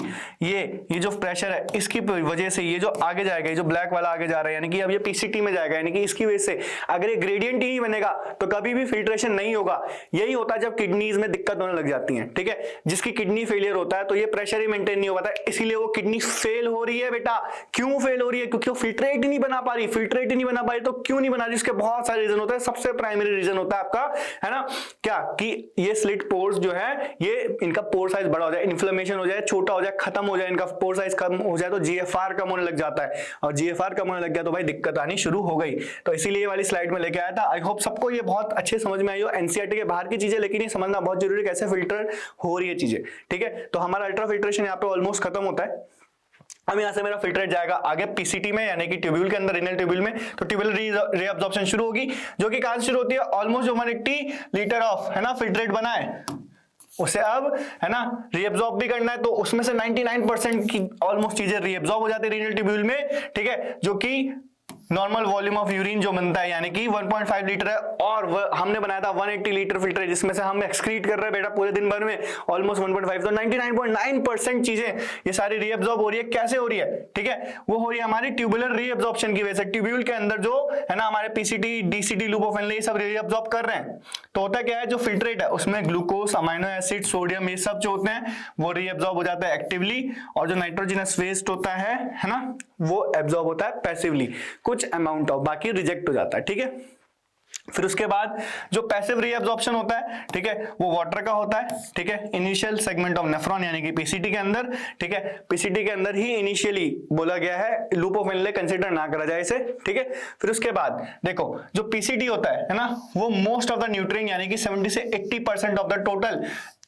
ये जो प्रेशर है इसकी वजह से ये जो आगे जाएगा, ये जो ब्लैक वाला आगे जा रहा है, यानी कि अब ये पीसीटी में जाएगा, यानी कि इसकी वजह से अगर ये ग्रेडियंट ही नहीं बनेगा तो कभी भी फिल्ट्रेशन नहीं होगा। यही होता है जब किडनीज में दिक्कत होने लग जाती है, ठीक है। जिसकी किडनी फेलियर होता है तो ये प्रेशर ही मेंटेन नहीं हो पाता, इसीलिए वो किडनी फेल हो रही है बेटा। क्यों फेल हो रही है? क्योंकि वो फिल्ट्रेट ही नहीं बना पा रही। फिल्ट्रेट ही नहीं बना पा रही तो क्यों नहीं बना रही? इसके बहुत सारे रीजन होते हैं। सबसे प्राइमरी रीजन होता है आपका, है ना, क्या कि ये स्लिट पोर्स जो है ये इनका पोर साइज बड़ा हो जाए, इन्फ्लेमेशन हो जाए, छोटा हो जाए, खत्म हो जाए, इनका पोर साइज कम हो जाए तो जीएफआर कम होने लग जाता है, और जीएफआर कम होने लग गया तो भाई दिक्कत आनी शुरू हो गई। तो इसीलिए ये वाली स्लाइड में लेके आया था। आई होप सबको ये बहुत अच्छे समझ में आई हो, एनसीईआरटी के बाहर की चीजें, लेकिन ये समझना बहुत जरूरी है कैसे फिल्टर हो रही है चीजें, ठीक है। तो हमारा अल्ट्रा फिल्ट्रेशन यहाँ पे ऑलमोस्ट खत्म होता है। अब यहां से मेरा फिल्ट्रेट जाएगा आगे पीसीटी में, यानी कि ट्यूब्यूल के अंदर, रिनल ट्यूब्यूल में। तो ट्यूब्यूल रीअब्जॉर्प्शन शुरू होगी, जो कि कहां से शुरू होती है? ऑलमोस्ट 180 लीटर ऑफ, है ना, फिल्ट्रेट बना है, उसे अब, है ना, रीअब्जॉर्ब भी करना है। तो उसमें से 99% की ऑलमोस्ट चीजें रीअब्जॉर्ब हो जाती है रीनल ट्यूब्यूल में, ठीक है, जो कि नॉर्मल वॉल्यूम ऑफ यूरिन जो बनता है, यानी कि 1.5 लीटर है, और हमने बनाया था 180 लीटर फिल्टर, जिसमें से हम एक्सक्रीट कर रहे हैं बेटा पूरे दिन भर में ऑलमोस्ट 1.5। तो 99.9% चीजें ये सारी रीअब्जॉर्ब हो रही है। कैसे हो रही है? ठीक है, वो हो रही है हमारी ट्यूबुलर रीअब्जॉर्प्शन की वजह से। ट्यूब्यूल के अंदर जो है ना हमारे पीसीटी, डीसीटी, लुपोफिलिन ये सब रीअब्जॉर्ब कर रहे हैं। तो होता क्या है, जो फिल्ट्रेट है उसमें ग्लूकोज, अमाइनो एसिड, सोडियम, ये सब जो होते हैं वो रीअब्जॉर्ब हो जाता है एक्टिवली, और जो नाइट्रोजनस वेस्ट होता है ना, वो एब्जॉर्ब होता है पैसिवली, कुछ अमाउंट ऑफ, बाकी रिजेक्ट हो जाता है, ठीक है। फिर उसके बाद जो पैसिव रीअब्जॉर्प्शन होता है, ठीक है, वो वाटर का होता है, ठीक है, इनिशियल सेगमेंट ऑफ नेफ्रॉन, यानी कि पीसीटी के अंदर, ठीक है, पीसीटी के अंदर ही इनिशियली बोला गया है, लुपोफिलिन कंसीडर ना करा जाए इसे, ठीक है। फिर उसके बाद देखो जो पीसीटी होता है ना, वो मोस्ट ऑफ द न्यूट्रिएंट, यानी कि 70 से 80% ऑफ द टोटल,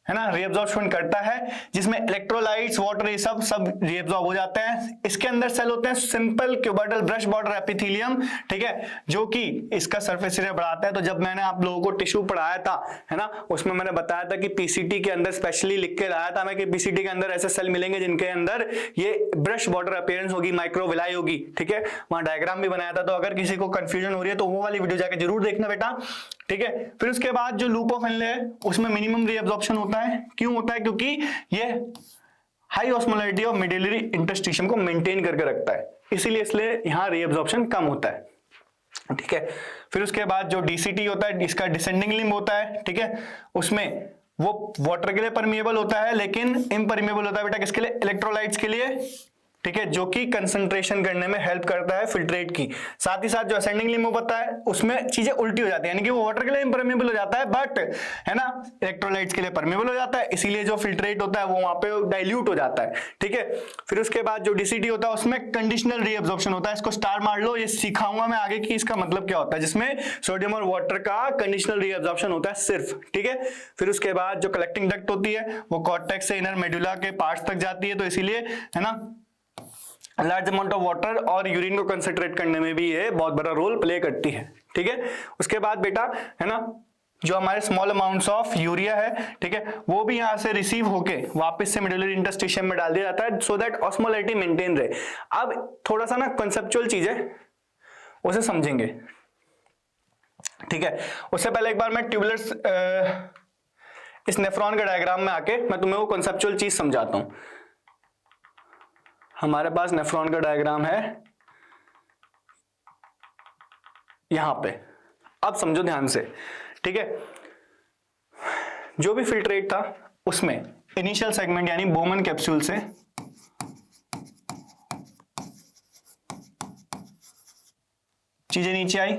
है ना, रीअब्जॉर्प्शन करता है, जिसमें इलेक्ट्रोलाइट्स, वाटर, ये सब रीअब्जॉर्ब हो जाते हैं। इसके अंदर सेल होते हैं सिंपल क्यूबर्टल ब्रश बॉर्डर एपिथेलियम, ठीक है, जो कि इसका सरफेस एरिया बढ़ाता है। तो जब मैंने आप लोगों को टिश्यू पढ़ाया था, है ना, उसमें मैंने बताया था कि पीसीटी के अंदर स्पेशली लिख के लाया था मैं कि पीसीटी के अंदर ऐसे सेल मिलेंगे जिनके अंदर ये ब्रश बॉर्डर अपीयरेंस होगी, माइक्रोविलाई होगी, ठीक है, वहां डायग्राम भी बनाया था। तो अगर किसी को कंफ्यूजन हो रही है तो वो वाली वीडियो जाके जरूर देखना बेटा, ठीक है। फिर उसके बाद जो लुपोफिलिन है उसमें मिनिमम रीअब्जॉर्प्शन होता है। क्यों होता है? क्योंकि ये हाई ऑस्मोलैरिटी ऑफ मिडिलरी इंटरस्टिशियम को मेंटेन करके रखता है, इसलिए यहां रीअब्जॉर्प्शन कम होता है, ठीक है। फिर उसके बाद जो डीसीटी होता है, इसका डिसेंडिंग लिम्ब होता है, ठीक है, उसमें वो वाटर के लिए परमिएबल होता है, लेकिन इम्परमिएबल होता है बेटा किसके लिए? इलेक्ट्रोलाइट्स के लिए, ठीक है, जो कि कंसंट्रेशन करने में हेल्प करता है फिल्ट्रेट की। साथ ही साथ जो असेंडिंग लिम्ब होता है उसमें चीजें उल्टी हो जाती है, यानी कि वो वाटर के लिए इम्परमिएबल हो जाता है, बट, है ना, इलेक्ट्रोलाइट्स के लिए परमिएबल हो जाता है, इसीलिए जो फिल्ट्रेट होता है वो वहां पे डाइल्यूट हो जाता है, ठीक है। फिर उसके बाद जो डीसीटी होता है उसमें कंडीशनल रीअब्जॉर्प्शन होता है। इसको स्टार मार लो, ये सिखाऊंगा मैं आगे कि इसका मतलब क्या होता है, जिसमें सोडियम और वाटर का कंडीशनल रीअब्जॉर्प्शन होता है सिर्फ, ठीक है। फिर उसके बाद जो कलेक्टिंग डक्ट होती है वो कॉर्टेक्स से इनर मेडुला के पार्ट्स तक जाती है, तो इसीलिए, है ना, लार्ज अमाउंट ऑफ वाटर और यूरिन को कंसंट्रेट करने में भी ये बहुत बड़ा रोल प्ले करती है, ठीक है। उसके बाद बेटा, है ना, जो हमारे स्मॉल अमाउंट्स ऑफ यूरिया है, ठीक है, वो भी यहां से रिसीव होके वापस से मिडिलरी इंटरस्टिशियम में डाल दिया जाता है, सो दैट ऑस्मोलैरिटी मेंटेन रहे। अब थोड़ा सा ना कंसेप्चुअल चीज है, उसे समझेंगे, ठीक है। उससे पहले एक बार मैं ट्यूबुलर इस नेफ्रॉन के डायग्राम में आके मैं तुम्हें वो कंसेप्चुअल चीज समझाता हूं। हमारे पास नेफ्रॉन का डायग्राम है यहां पे, अब समझो ध्यान से, ठीक है। जो भी फिल्ट्रेट था उसमें इनिशियल सेगमेंट यानी बोमन कैप्सूल से चीजें नीचे आई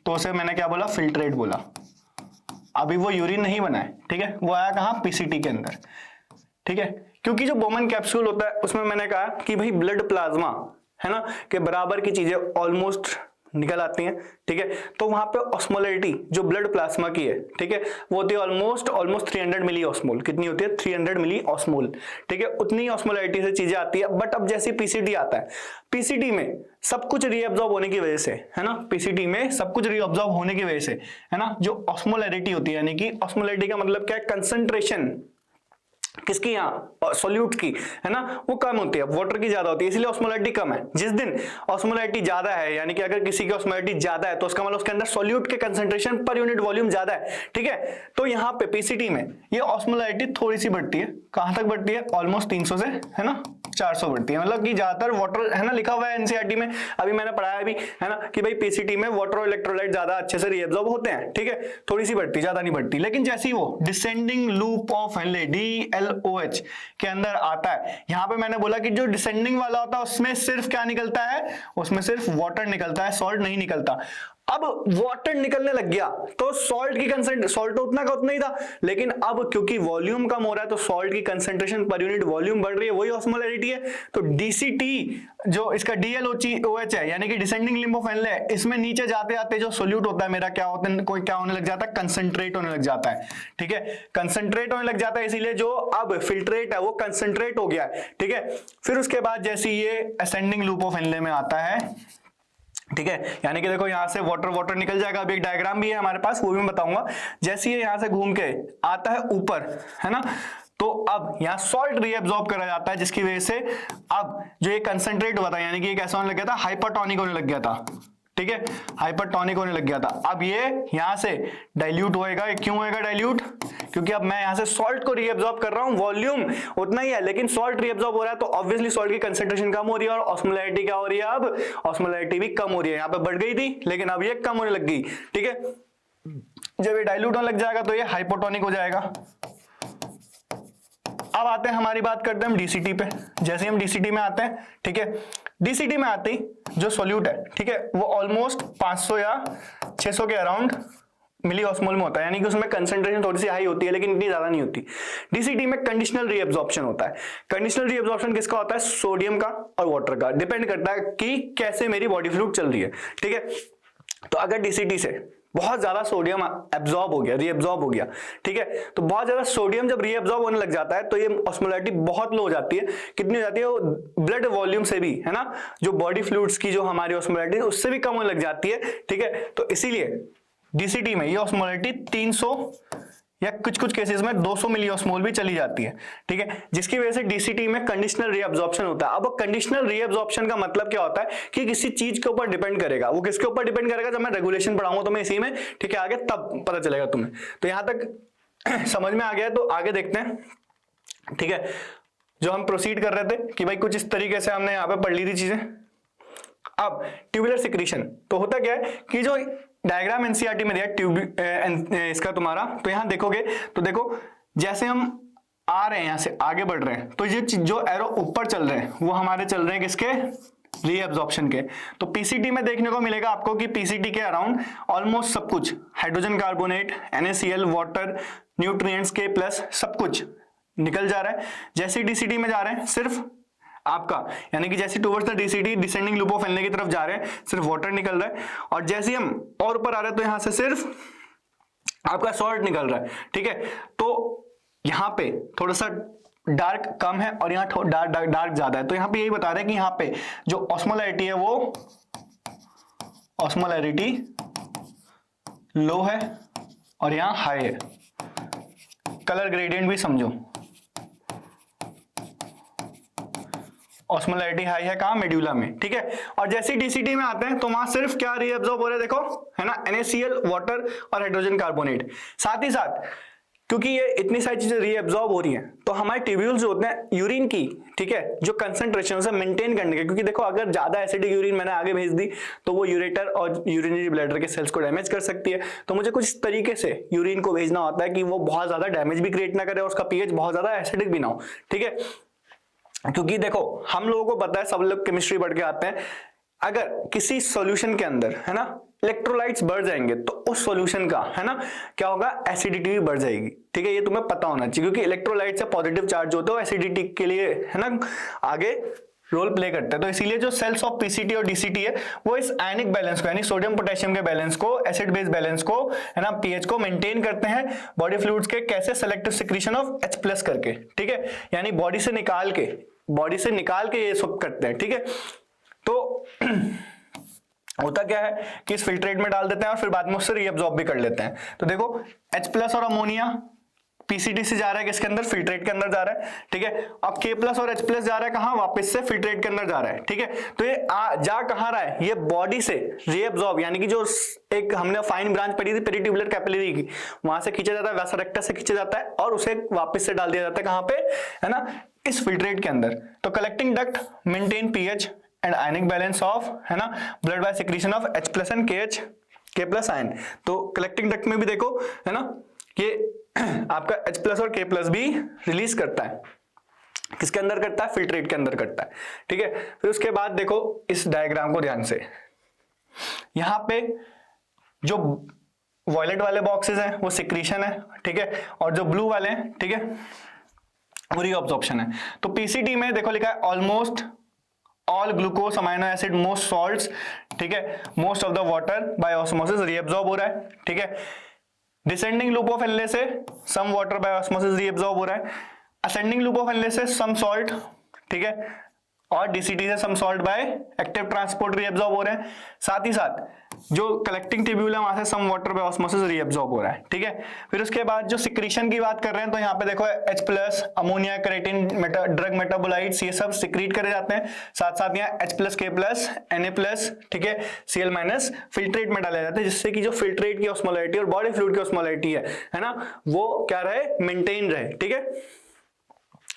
तो उसे मैंने क्या बोला? फिल्ट्रेट बोला। अभी वो यूरिन नहीं बना है, ठीक है, वो आया कहां? पीसीटी के अंदर, ठीक है। क्योंकि जो बोमन कैप्सूल होता है उसमें मैंने कहा कि भाई ब्लड प्लाज्मा, है ना, के बराबर की चीजें ऑलमोस्ट निकल आती हैं, ठीक है। तो वहां पे ऑस्मोलैरिटी जो ब्लड प्लाज्मा की है, ठीक है, वो होती है ऑलमोस्ट 300 मिली ऑस्मोल। कितनी होती है? 300 मिली ऑस्मोल, ठीक है। उतनी ऑस्मोलैरिटी से चीजें आती है। बट अब जैसे पीसीटी आता है, पीसीटी में सब कुछ रीअब्जॉर्ब होने की वजह से, है ना, पीसीटी में सब कुछ रीअब्जॉर्ब होने की वजह से, है ना, जो ऑस्मोलैरिटी होती है, यानी कि ऑस्मोलैरिटी का मतलब क्या है? कंसंट्रेशन किसकी, यहाँ सोल्यूट की, है ना, वो कम होती है, वाटर की ज्यादा होती है, इसलिए ऑस्मोलैरिटी कम है। जिस दिन ऑस्मोलैरिटी ज्यादा है, यानी कि अगर किसी की ऑस्मोलैरिटी ज्यादा है तो उसका मतलब उसके अंदर सोल्यूट के कंसंट्रेशन पर यूनिट वॉल्यूम ज्यादा है, ठीक है। तो यहाँ पे पीसीटी में ये ऑस्मोलैरिटी थोड़ी सी बढ़ती है, कहां तक बढ़ती है, ऑलमोस्ट 300 से, है ना, 400 बढ़ती है। मतलब कि ज्यादातर वाटर, है ना, लिखा हुआ है एनसीईआरटी में, अभी मैंने पढ़ाया भी, है ना, कि भाई पीसीटी में वाटर और इलेक्ट्रोलाइट ज्यादा अच्छे से रीअब्सॉर्ब होते हैं, ठीक है, थोड़ी सी बढ़ती, ज्यादा नहीं बढ़ती। लेकिन जैसे ही वो descending loop of Henle DLOH के अंदर आता है, यहां पे मैंने बोला कि जो डिसेंडिंग वाला होता है उसमें सिर्फ क्या निकलता है, उसमें सिर्फ वाटर निकलता है, सॉल्ट नहीं निकलता। अब वाटर निकलने लग गया तो सॉल्ट की कंसेंट्रेशन, सॉल्ट उतना का उतना ही था, लेकिन अब क्योंकि वॉल्यूम कम हो रहा है तो सॉल्ट की कंसेंट्रेशन पर यूनिट वॉल्यूम बढ़ रही है, वही ऑस्मोलैरिटी है। तो डीसीटी जो इसका DLOH है, यानी कि डिसेंडिंग लिम्ब ऑफ हेनले, इसमें नीचे जाते जाते जो सोल्यूट होता है मेरा, क्या होता है, कोई क्या होने लग जाता है, कंसंट्रेट होने लग जाता है, ठीक है, कंसंट्रेट होने लग जाता है, इसीलिए जो अब फिल्ट्रेट है वो कंसंट्रेट हो गया है, ठीक है। फिर उसके बाद जैसे ये असेंडिंग लूप ऑफ हेनले में आता है, ठीक है, यानी कि देखो यहां से वाटर वाटर निकल जाएगा। अभी एक डायग्राम भी है हमारे पास, वो भी मैं बताऊंगा। जैसे ये यहां से घूम के आता है ऊपर, है ना, तो अब यहां सॉल्ट रीअब्सॉर्ब करा जाता है, जिसकी वजह से अब जो ये कंसंट्रेट हुआ था, यानी कि ये कैसा होने लग गया था, हाइपरटोनिक होने लग गया था, ठीक है, हाइपरटोनिक होने लग गया था। अब ये यहां से डाइल्यूट होएगा। क्यों होएगा डाइल्यूट, क्योंकि अब मैं यहां से सॉल्ट को रीअब्सॉर्ब कर रहा हूं, वॉल्यूम उतना ही है लेकिन सॉल्ट रीअब्सॉर्ब हो रहा है, तो ऑब्वियसली सॉल्ट की कंसंट्रेशन कम हो रही है और ऑस्मोलैरिटी क्या हो रही है, अब ऑस्मोलैरिटी भी कम हो रही है। यहां पे बढ़ गई थी लेकिन अब ये कम होने लग गई, ठीक है। जब ये डाइल्यूट होने लग जाएगा तो ये हाइपोटोनिक हो जाएगा। अब आते हैं, हमारी बात करते हैं हम डीसीटी पे। जैसे हम डीसीटी में आते हैं, ठीक है, डीसीटी में आते ही जो सोल्यूट है, ठीक है, वो ऑलमोस्ट 500 या 600 के अराउंड मिली ऑस्मोल में होता है, यानी कि उसमें कंसंट्रेशन थोड़ी सी हाई होती है लेकिन इतनी ज्यादा नहीं होती। डीसीटी में कंडीशनल रीअब्सॉर्प्शन होता है। कंडीशनल रीअब्सॉर्प्शन किसका होता है, सोडियम का और वाटर का, डिपेंड करता है कि कैसे मेरी बॉडी फ्लूइड चल रही है, ठीक है। तो अगर डीसीटी से बहुत ज्यादा सोडियम एब्जॉर्ब हो गया, रीअब्जॉर्ब हो गया, ठीक है, तो बहुत ज्यादा सोडियम जब रीअब्जॉर्ब होने लग जाता है तो ये ऑस्मोलैरिटी बहुत लो हो जाती है। कितनी हो जाती है, वो ब्लड वॉल्यूम से भी, है ना, जो बॉडी फ्लूइड्स की जो हमारी ऑस्मोलैरिटी उससे भी कम होने लग जाती है, ठीक है। तो इसीलिए डीसीटी में ये ऑस्मोलैरिटी 300 या कुछ कुछ केसेस में 200 मिली ऑस्मोल भी चली जाती है, ठीक है, जिसकी वजह से डीसीटी में कंडीशनल रीअब्सॉर्प्शन होता है। अब कंडीशनल रीअब्सॉर्प्शन का मतलब क्या होता है कि किसी चीज के ऊपर डिपेंड करेगा। वो किसके ऊपर डिपेंड करेगा, जब मैं रेगुलेशन पढ़ाऊंगा तो मैं इसी में, ठीक है, आगे तब पता चलेगा तुम्हें। तो यहां तक समझ में आ गया, तो आगे देखते हैं, ठीक है। जो हम प्रोसीड कर रहे थे कि भाई कुछ इस तरीके से हमने यहाँ पे पढ़ ली थी चीजें। अब ट्यूबुलर सिक्रीशन, तो होता क्या है कि जो डायग्राम एनसीईआरटी में दिया इसका तुम्हारा, तो यहां देखोगे तो देखो जैसे हम आ रहे हैं, यहां से आगे बढ़ रहे हैं, तो ये जो एरो ऊपर चल रहे हैं वो हमारे चल रहे हैं किसके, रीअब्सॉर्प्शन के। तो पीसीटी में देखने को मिलेगा आपको कि पीसीटी के अराउंड ऑलमोस्ट सब कुछ, hydrogen carbonate, NaCl, water, nutrients के प्लस सब कुछ निकल जा रहा है। जैसे डीसीटी में जा रहे हैं सिर्फ आपका, यानी कि जैसे towards the DCT, descending loop of Henle की तरफ जा रहे हैं, सिर्फ वाटर निकल रहा है। और जैसे हम और ऊपर आ रहे हैं तो यहां से सिर्फ आपका सॉल्ट निकल रहा है, ठीक है। तो यहां पे थोड़ा सा डार्क कम है और यहाँ डार्क ज्यादा है, तो यहाँ पे यही बता रहे हैं कि यहाँ पे जो ऑस्मोलैरिटी है वो ऑस्मोलैरिटी लो है और यहाँ हाई है। कलर ग्रेडियंट भी समझो, ऑस्मोलैरिटी हाई है कहां, मेड्यूला में, ठीक है। और जैसे डीसीटी में आते हैं तो वहां सिर्फ क्या रीअब्सॉर्ब हो रहा है, देखो, है ना, NaCl, वाटर और हाइड्रोजन कार्बोनेट। साथ ही साथ क्योंकि ये इतनी सारी चीजें रीअब्सॉर्ब हो रही हैं तो हमारे ट्यूब्यूल्स जो होते हैं यूरिन की, ठीक है, जो कंसंट्रेशन से मेंटेन करने के, क्योंकि देखो अगर ज्यादा एसिडिक यूरिन मैंने आगे भेज दी तो वो यूरेटर और यूरिनरी ब्लैडर के सेल्स को डैमेज कर सकती है। तो मुझे कुछ इस तरीके से यूरिन को भेजना होता है कि वो बहुत ज्यादा डैमेज भी क्रिएट ना करे और उसका पीएच बहुत ज्यादा एसिडिक भी ना हो, ठीक है। क्योंकि देखो हम लोगों को पता है, सब लोग केमिस्ट्री पढ़ के आते हैं, अगर किसी सॉल्यूशन के अंदर, है ना, इलेक्ट्रोलाइट्स बढ़ जाएंगे तो उस सॉल्यूशन का, है ना, क्या होगा, एसिडिटी भी बढ़ जाएगी, ठीक है। ये तुम्हें पता होना चाहिए क्योंकि इलेक्ट्रोलाइट से पॉजिटिव चार्ज होते हैं एसिडिटी के लिए, है ना, आगे रोल प्ले करते हैं। तो इसीलिए जो सेल्स ऑफ पीसीटी और डीसीटी है वो इस आयनिक बैलेंस को, यानी सोडियम पोटेशियम के बैलेंस को, एसिड बेस बैलेंस को, है ना, पीएच को मेंटेन करते हैं बॉडी फ्लूइड्स के, कैसे, सेलेक्टिव सिक्रीशन ऑफ H+ करके, ठीक है, यानी बॉडी से निकाल के ये सब करते हैं, ठीक है। तो होता क्या है कि इस फिल्ट्रेट में डाल देते हैं और फिर बाद में उससे रीअब्सॉर्ब भी कर लेते हैं। तो देखो H+ और अमोनिया पीसीटी से जा रहा है किसके अंदर, फिल्ट्रेट के अंदर जा रहा है, ठीक है। अब K प्लस और H प्लस जा रहा है कहाँ, वापस से फिल्ट्रेट के अंदर जा रहा है, ठीक है। तो ये जा कहाँ रहा है, ये बॉडी से रीअब्सॉर्ब, यानी कि जो एक हमने फाइन ब्रांच पढ़ी थी पेरिट्यूबुलर कैपिलरी की, वहां से खींचा जाता है, वासा रेक्टा से खींचा जाता है और उसे वापस से डाल दिया जाता है कहाँ पे, है ना, इस फिल्ट्रेट के अंदर। तो collecting duct maintain pH and ionic balance of, है ना, blood bye secretion of H plus and K plus ion. तो कलेक्टिंग डक्ट में भी देखो, है ना, ये आपका H प्लस और K प्लस भी रिलीज करता है, किसके अंदर करता है, फिल्ट्रेट के अंदर करता है, ठीक है। फिर उसके बाद देखो इस डायग्राम को ध्यान से, यहां पे जो वॉयलेट वाले बॉक्सेस हैं वो सिक्रीशन है, ठीक है, और जो ब्लू वाले हैं, ठीक है, वो रीअब्सॉर्प्शन है। तो पीसीटी में देखो लिखा है almost all glucose amino acid most salts, ठीक है, most of the water by osmosis reabsorb हो रहा है, ठीक है। डिसेंडिंग लूप ऑफ एनले से some water by osmosis reabsorb हो रहा है, असेंडिंग लूप ऑफ एनले से सम सॉल्ट, ठीक है, और डीसीटी से some salt by active transport reabsorb हो रहे हैं। साथ ही साथ जो कलेक्टिंग ट्यूब्यूल है वहां से some water by osmosis reabsorb हो रहा है, ठीक है। फिर उसके बाद जो सिक्रीशन की बात कर रहे हैं तो यहाँ पे देखो H plus, ammonia, creatine, drug metabolites, ये सब सिक्रीट करे जाते हैं। साथ साथ यहाँ H plus, K plus, Na plus, ठीक है, Cl माइनस फिल्ट्रेट में डाले जाते हैं, जिससे कि जो फिल्ट्रेट की ऑस्मोलैरिटी और बॉडी फ्लूइड की ऑस्मोलैरिटी है ना, वो क्या रहे, मेंटेन रहे, ठीक है।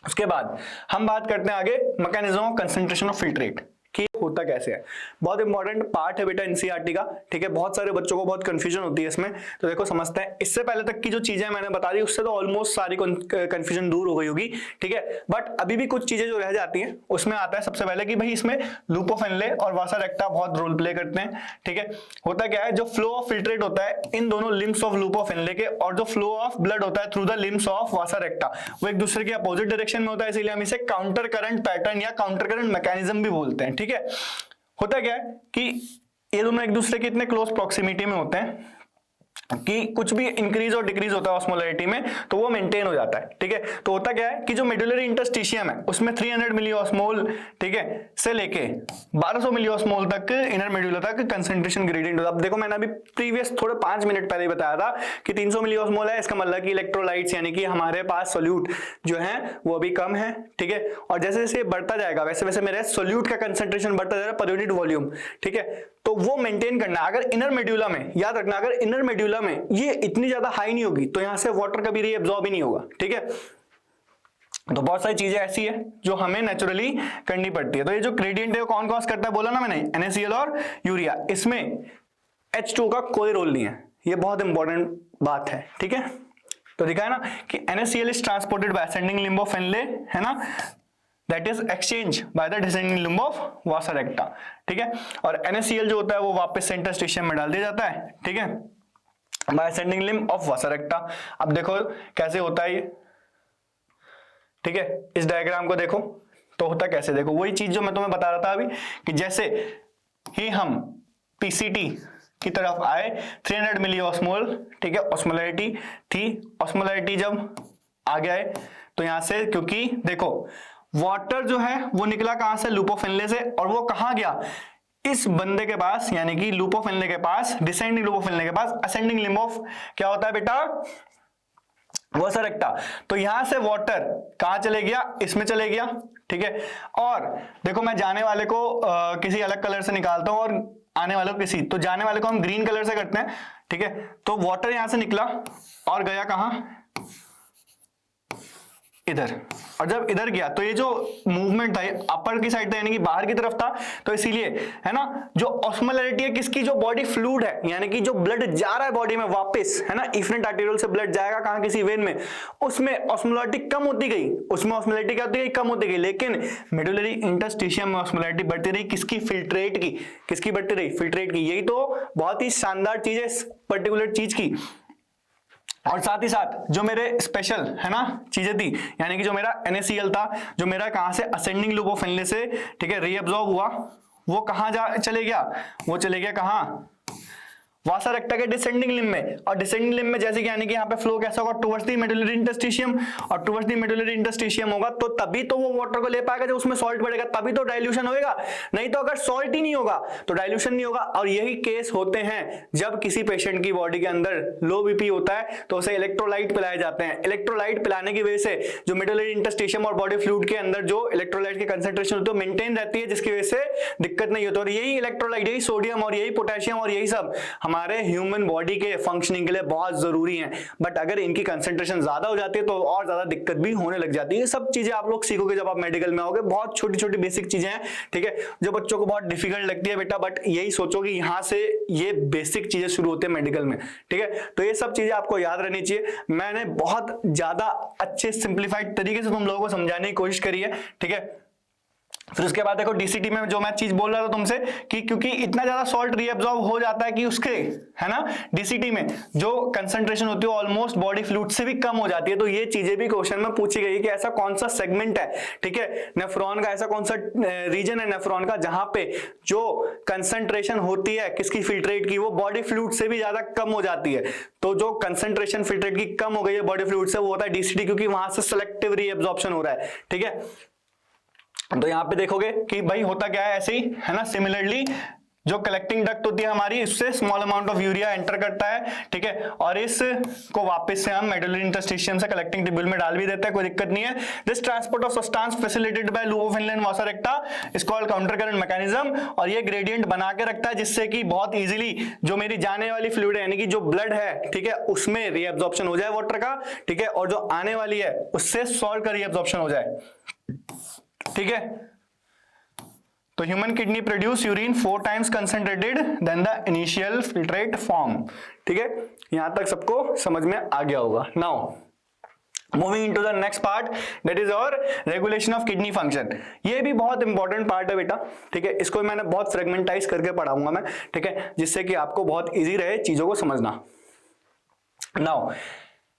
उसके बाद हम बात करते हैं आगे mechanism of concentration of filtrate, कि होता कैसे है। बहुत इंपॉर्टेंट पार्ट है बेटा एनसीईआरटी का, ठीक है, बहुत सारे बच्चों को बहुत कंफ्यूजन होती है इसमें, तो देखो समझते हैं। इससे पहले तक की जो चीजें मैंने बता दी उससे तो ऑलमोस्ट सारी कंफ्यूजन दूर हो गई होगी, ठीक है, बट अभी भी कुछ चीजें जो रह जाती हैं उसमें आता है सबसे पहले कि भाई इसमें लूप ऑफ एनले और वासा रेक्टा बहुत रोल प्ले करते हैं, ठीक है। होता क्या है, जो फ्लो ऑफ फिल्ट्रेट होता है इन दोनों limbs of loop of Henle के, और जो फ्लो ऑफ ब्लड होता है through the limbs of vasa रेक्टा, वो एक दूसरे के अपोजिट डायरेक्शन में होता है, इसीलिए हम इसे काउंटर करंट पैटर्न या काउंटर करंट मैकेनिज्म भी बोलते हैं, ठीक है। होता क्या है कि ये दोनों एक दूसरे के इतने क्लोज प्रॉक्सिमिटी में होते हैं कि कुछ भी इंक्रीज और डिक्रीज होता है ऑस्मोलैरिटी में तो वो मेंटेन हो जाता है, ठीक है। तो होता क्या है कि जो मेडुलरी इंटरस्टिशियम है उसमें 300 मिलीऑस्मोल, ठीक है, से लेके 1200 मिलीऑस्मोल तक इनर मेडुला तक कंसंट्रेशन ग्रेडियंट होता है। अब देखो मैंने अभी प्रीवियस थोड़े 5 मिनट पहले ही बताया था कि 300 मिलीऑस्मोल है, इसका मतलब कि इलेक्ट्रोलाइट्स यानी कि हमारे पास सोल्यूट जो है वो भी कम है, ठीक है। और जैसे जैसे बढ़ता जाएगा वैसे वैसे मेरे सोल्यूट का कंसंट्रेशन बढ़ता जाएगा पर यूनिट वॉल्यूम, ठीक है। तो वो मेंटेन करना, अगर इनर मेड्यूला में, याद रखना, अगर इनर मेड्यूला में ये इतनी ज्यादा हाई नहीं होगी तो यहां से वाटर कभी रीअब्सॉर्ब ही नहीं होगा, ठीक है। तो बहुत सारी चीजें ऐसी है जो हमें नेचुरली करनी पड़ती है। तो ये जो ग्रेडियंट है वो कौन कॉज करता है, बोला ना मैंने, NaCl और यूरिया, इसमें H2 का कोई रोल नहीं है, ये बहुत इंपॉर्टेंट बात है, ठीक है। तो दिखा है ना कि NaCl is transported by ascending limb of Henle, है ना, that is exchange by the descending limb of vasa रेक्टा, ठीक है। और NaCl जो होता है वो वापस से इंटरस्टिशियम में डाल दिया जाता है, ठीक है, by ascending limb of vasa recta. अब देखो कैसे होता है ये, ठीक है, इस डायग्राम को देखो तो होता कैसे, देखो वही चीज जो मैं तुम्हें बता रहा था अभी कि जैसे ही हम पीसीटी की तरफ आए 300 मिलीऑस्मोल, ठीक है, ऑस्मोलैरिटी थी, ऑस्मोलैरिटी जब आगे आए तो यहां से, क्योंकि देखो वाटर जो है वो निकला कहां से, लूप ऑफ एनले से, और वो कहां गया, इस बंदे के पास, यानी कि लूप ऑफ एनले के पास, डिसेंडिंग लूप ऑफ एनले के पास, असेंडिंग लिम्ब ऑफ क्या होता है बेटा, वासा रेक्टा। तो यहां से वाटर कहां चले गया, इसमें चले गया, ठीक है। और देखो मैं जाने वाले को किसी अलग कलर से निकालता हूं और आने वाले को किसी, तो जाने वाले को हम ग्रीन कलर से करते हैं, ठीक है। तो वाटर यहां से निकला और गया कहां, इधर, और जब इधर गया तो ये जो मूवमेंट था अपर की साइड था यानी कि बाहर की तरफ था, तो इसीलिए, है ना, जो ऑस्मोलैरिटी है किसकी, जो बॉडी फ्लूइड है, यानी कि जो ब्लड जा रहा है बॉडी में वापस, है ना, इफरेंट आर्टेरियल से ब्लड जाएगा कहां, किसी वेन में, उसमें ऑस्मोलैरिटी कम होती गई, उसमें ऑस्मोलैरिटी क्या होती गई, कम होती गई, लेकिन मेडुलरी इंटरस्टिशियम में ऑस्मोलैरिटी बढ़ती रही, किसकी, फिल्ट्रेट की, किसकी बढ़ती रही, फिल्ट्रेट की। यही तो बहुत ही शानदार चीज है इस पर्टिकुलर चीज की। और साथ ही साथ जो मेरे स्पेशल, है ना, चीजें थी, यानी कि जो मेरा NaCl था, जो मेरा कहां से असेंडिंग लूप ऑफ एनले से, ठीक है, रीअब्सॉर्ब हुआ, वो कहां जा चले गया, वो चले गया कहां, वासा रेक्टा के डिसेंडिंग लिम्ब में, और डिसेंडिंग लिम्ब में जैसे कि यानी कि यहाँ पे फ्लो कैसा होगा, टुवर्ड्स द मेडुलरी इंटरस्टिशियम, और टुवर्ड्स द मेडुलरी इंटरस्टिशियम होगा तो तभी तो वो वाटर को ले पाएगा जब उसमें सॉल्ट बढ़ेगा, तभी तो डाइल्यूशन होगा, नहीं तो अगर सॉल्ट ही नहीं होगा तो डाइल्यूशन नहीं होगा। और यही केस होते हैं जब किसी पेशेंट की बॉडी के अंदर लो बीपी होता है तो उसे इलेक्ट्रोलाइट पिलाए जाते हैं। इलेक्ट्रोलाइट पिलाने की वजह से जो मेडुलरी इंटरस्टिशियम और बॉडी फ्लूइड के अंदर जो इलेक्ट्रोलाइट की कंसंट्रेशन होती है मेंटेन रहती है, जिसकी वजह से दिक्कत नहीं होती। और यही इलेक्ट्रोलाइट, यही सोडियम और यही पोटेशियम और यही सब हमारे ह्यूमन बॉडी के फंक्शनिंग के लिए बहुत जरूरी है। बट अगर इनकी कंसंट्रेशन ज्यादा हो जाती है तो और ज्यादा दिक्कत भी होने लग जाती है। ये सब चीजें आप लोग सीखोगे जब आप मेडिकल में आओगे, बहुत छोटी छोटी बेसिक चीजें हैं, ठीक है, जो बच्चों को बहुत डिफिकल्ट लगती है बेटा, बट यही सोचो कि यहां से ये बेसिक चीजें शुरू होती है मेडिकल में, ठीक है। तो ये सब चीजें आपको याद रहनी चाहिए। मैंने बहुत ज्यादा अच्छे सिंप्लीफाइड तरीके से तुम लोगों को समझाने की कोशिश करी है, ठीक है। फिर उसके बाद देखो डीसीटी में जो मैं चीज बोल रहा था तुमसे कि क्योंकि इतना ज्यादा सॉल्ट रीअब्सॉर्ब हो जाता है कि उसके, है ना, डीसीटी में जो कंसंट्रेशन होती है ऑलमोस्ट बॉडी फ्लूइड से भी कम हो जाती है। तो ये चीजें भी क्वेश्चन में पूछी गई कि ऐसा कौन सा सेगमेंट है, ठीक है, नेफ्रॉन का ऐसा कौन सा रीजन है नेफ्रॉन का जहां पे जो कंसंट्रेशन होती है किसकी, फिल्ट्रेट की, वो बॉडी फ्लूइड से भी ज्यादा कम हो जाती है। तो जो कंसंट्रेशन फिल्ट्रेट की कम हो गई है बॉडी फ्लूइड से, वो होता है डीसीटी, क्योंकि वहां से सिलेक्टिव रीअब्सॉर्प्शन हो रहा है, ठीक है। तो यहां पे देखोगे कि भाई होता क्या है, ऐसे ही है ना। सिमिलरली जो कलेक्टिंग डक्ट होती है हमारी, इससे small amount of urea enter करता है, ठीक है, और इसको वापस से हम मेडुलरी इंटरस्टिशियम से कलेक्टिंग ट्यूब्यूल में डाल भी देते हैं, कोई दिक्कत नहीं है। This transport of substance facilitated bye loop of inland Vasa रेक्टा is called counter current mechanism, और ये ग्रेडियंट बना के रखता है जिससे कि बहुत इजीली जो मेरी जाने वाली फ्लूइड है यानी कि जो ब्लड है, ठीक है, उसमें रीअब्सॉर्प्शन हो जाए वाटर का, ठीक है, और जो आने वाली है उससे सॉल्ट का रीअब्सॉर्प्शन हो जाए, ठीक है। तो human kidney produce urine 4 times concentrated than the initial filtrate form, ठीक है। यहां तक सबको समझ में आ गया होगा। Now moving into the next part, that is और रेगुलेशन ऑफ किडनी फंक्शन। ये भी बहुत इंपॉर्टेंट पार्ट है बेटा, ठीक है, इसको मैंने बहुत फ्रेगमेंटाइज करके पढ़ाऊंगा मैं, ठीक है, जिससे कि आपको बहुत इजी रहे चीजों को समझना। Now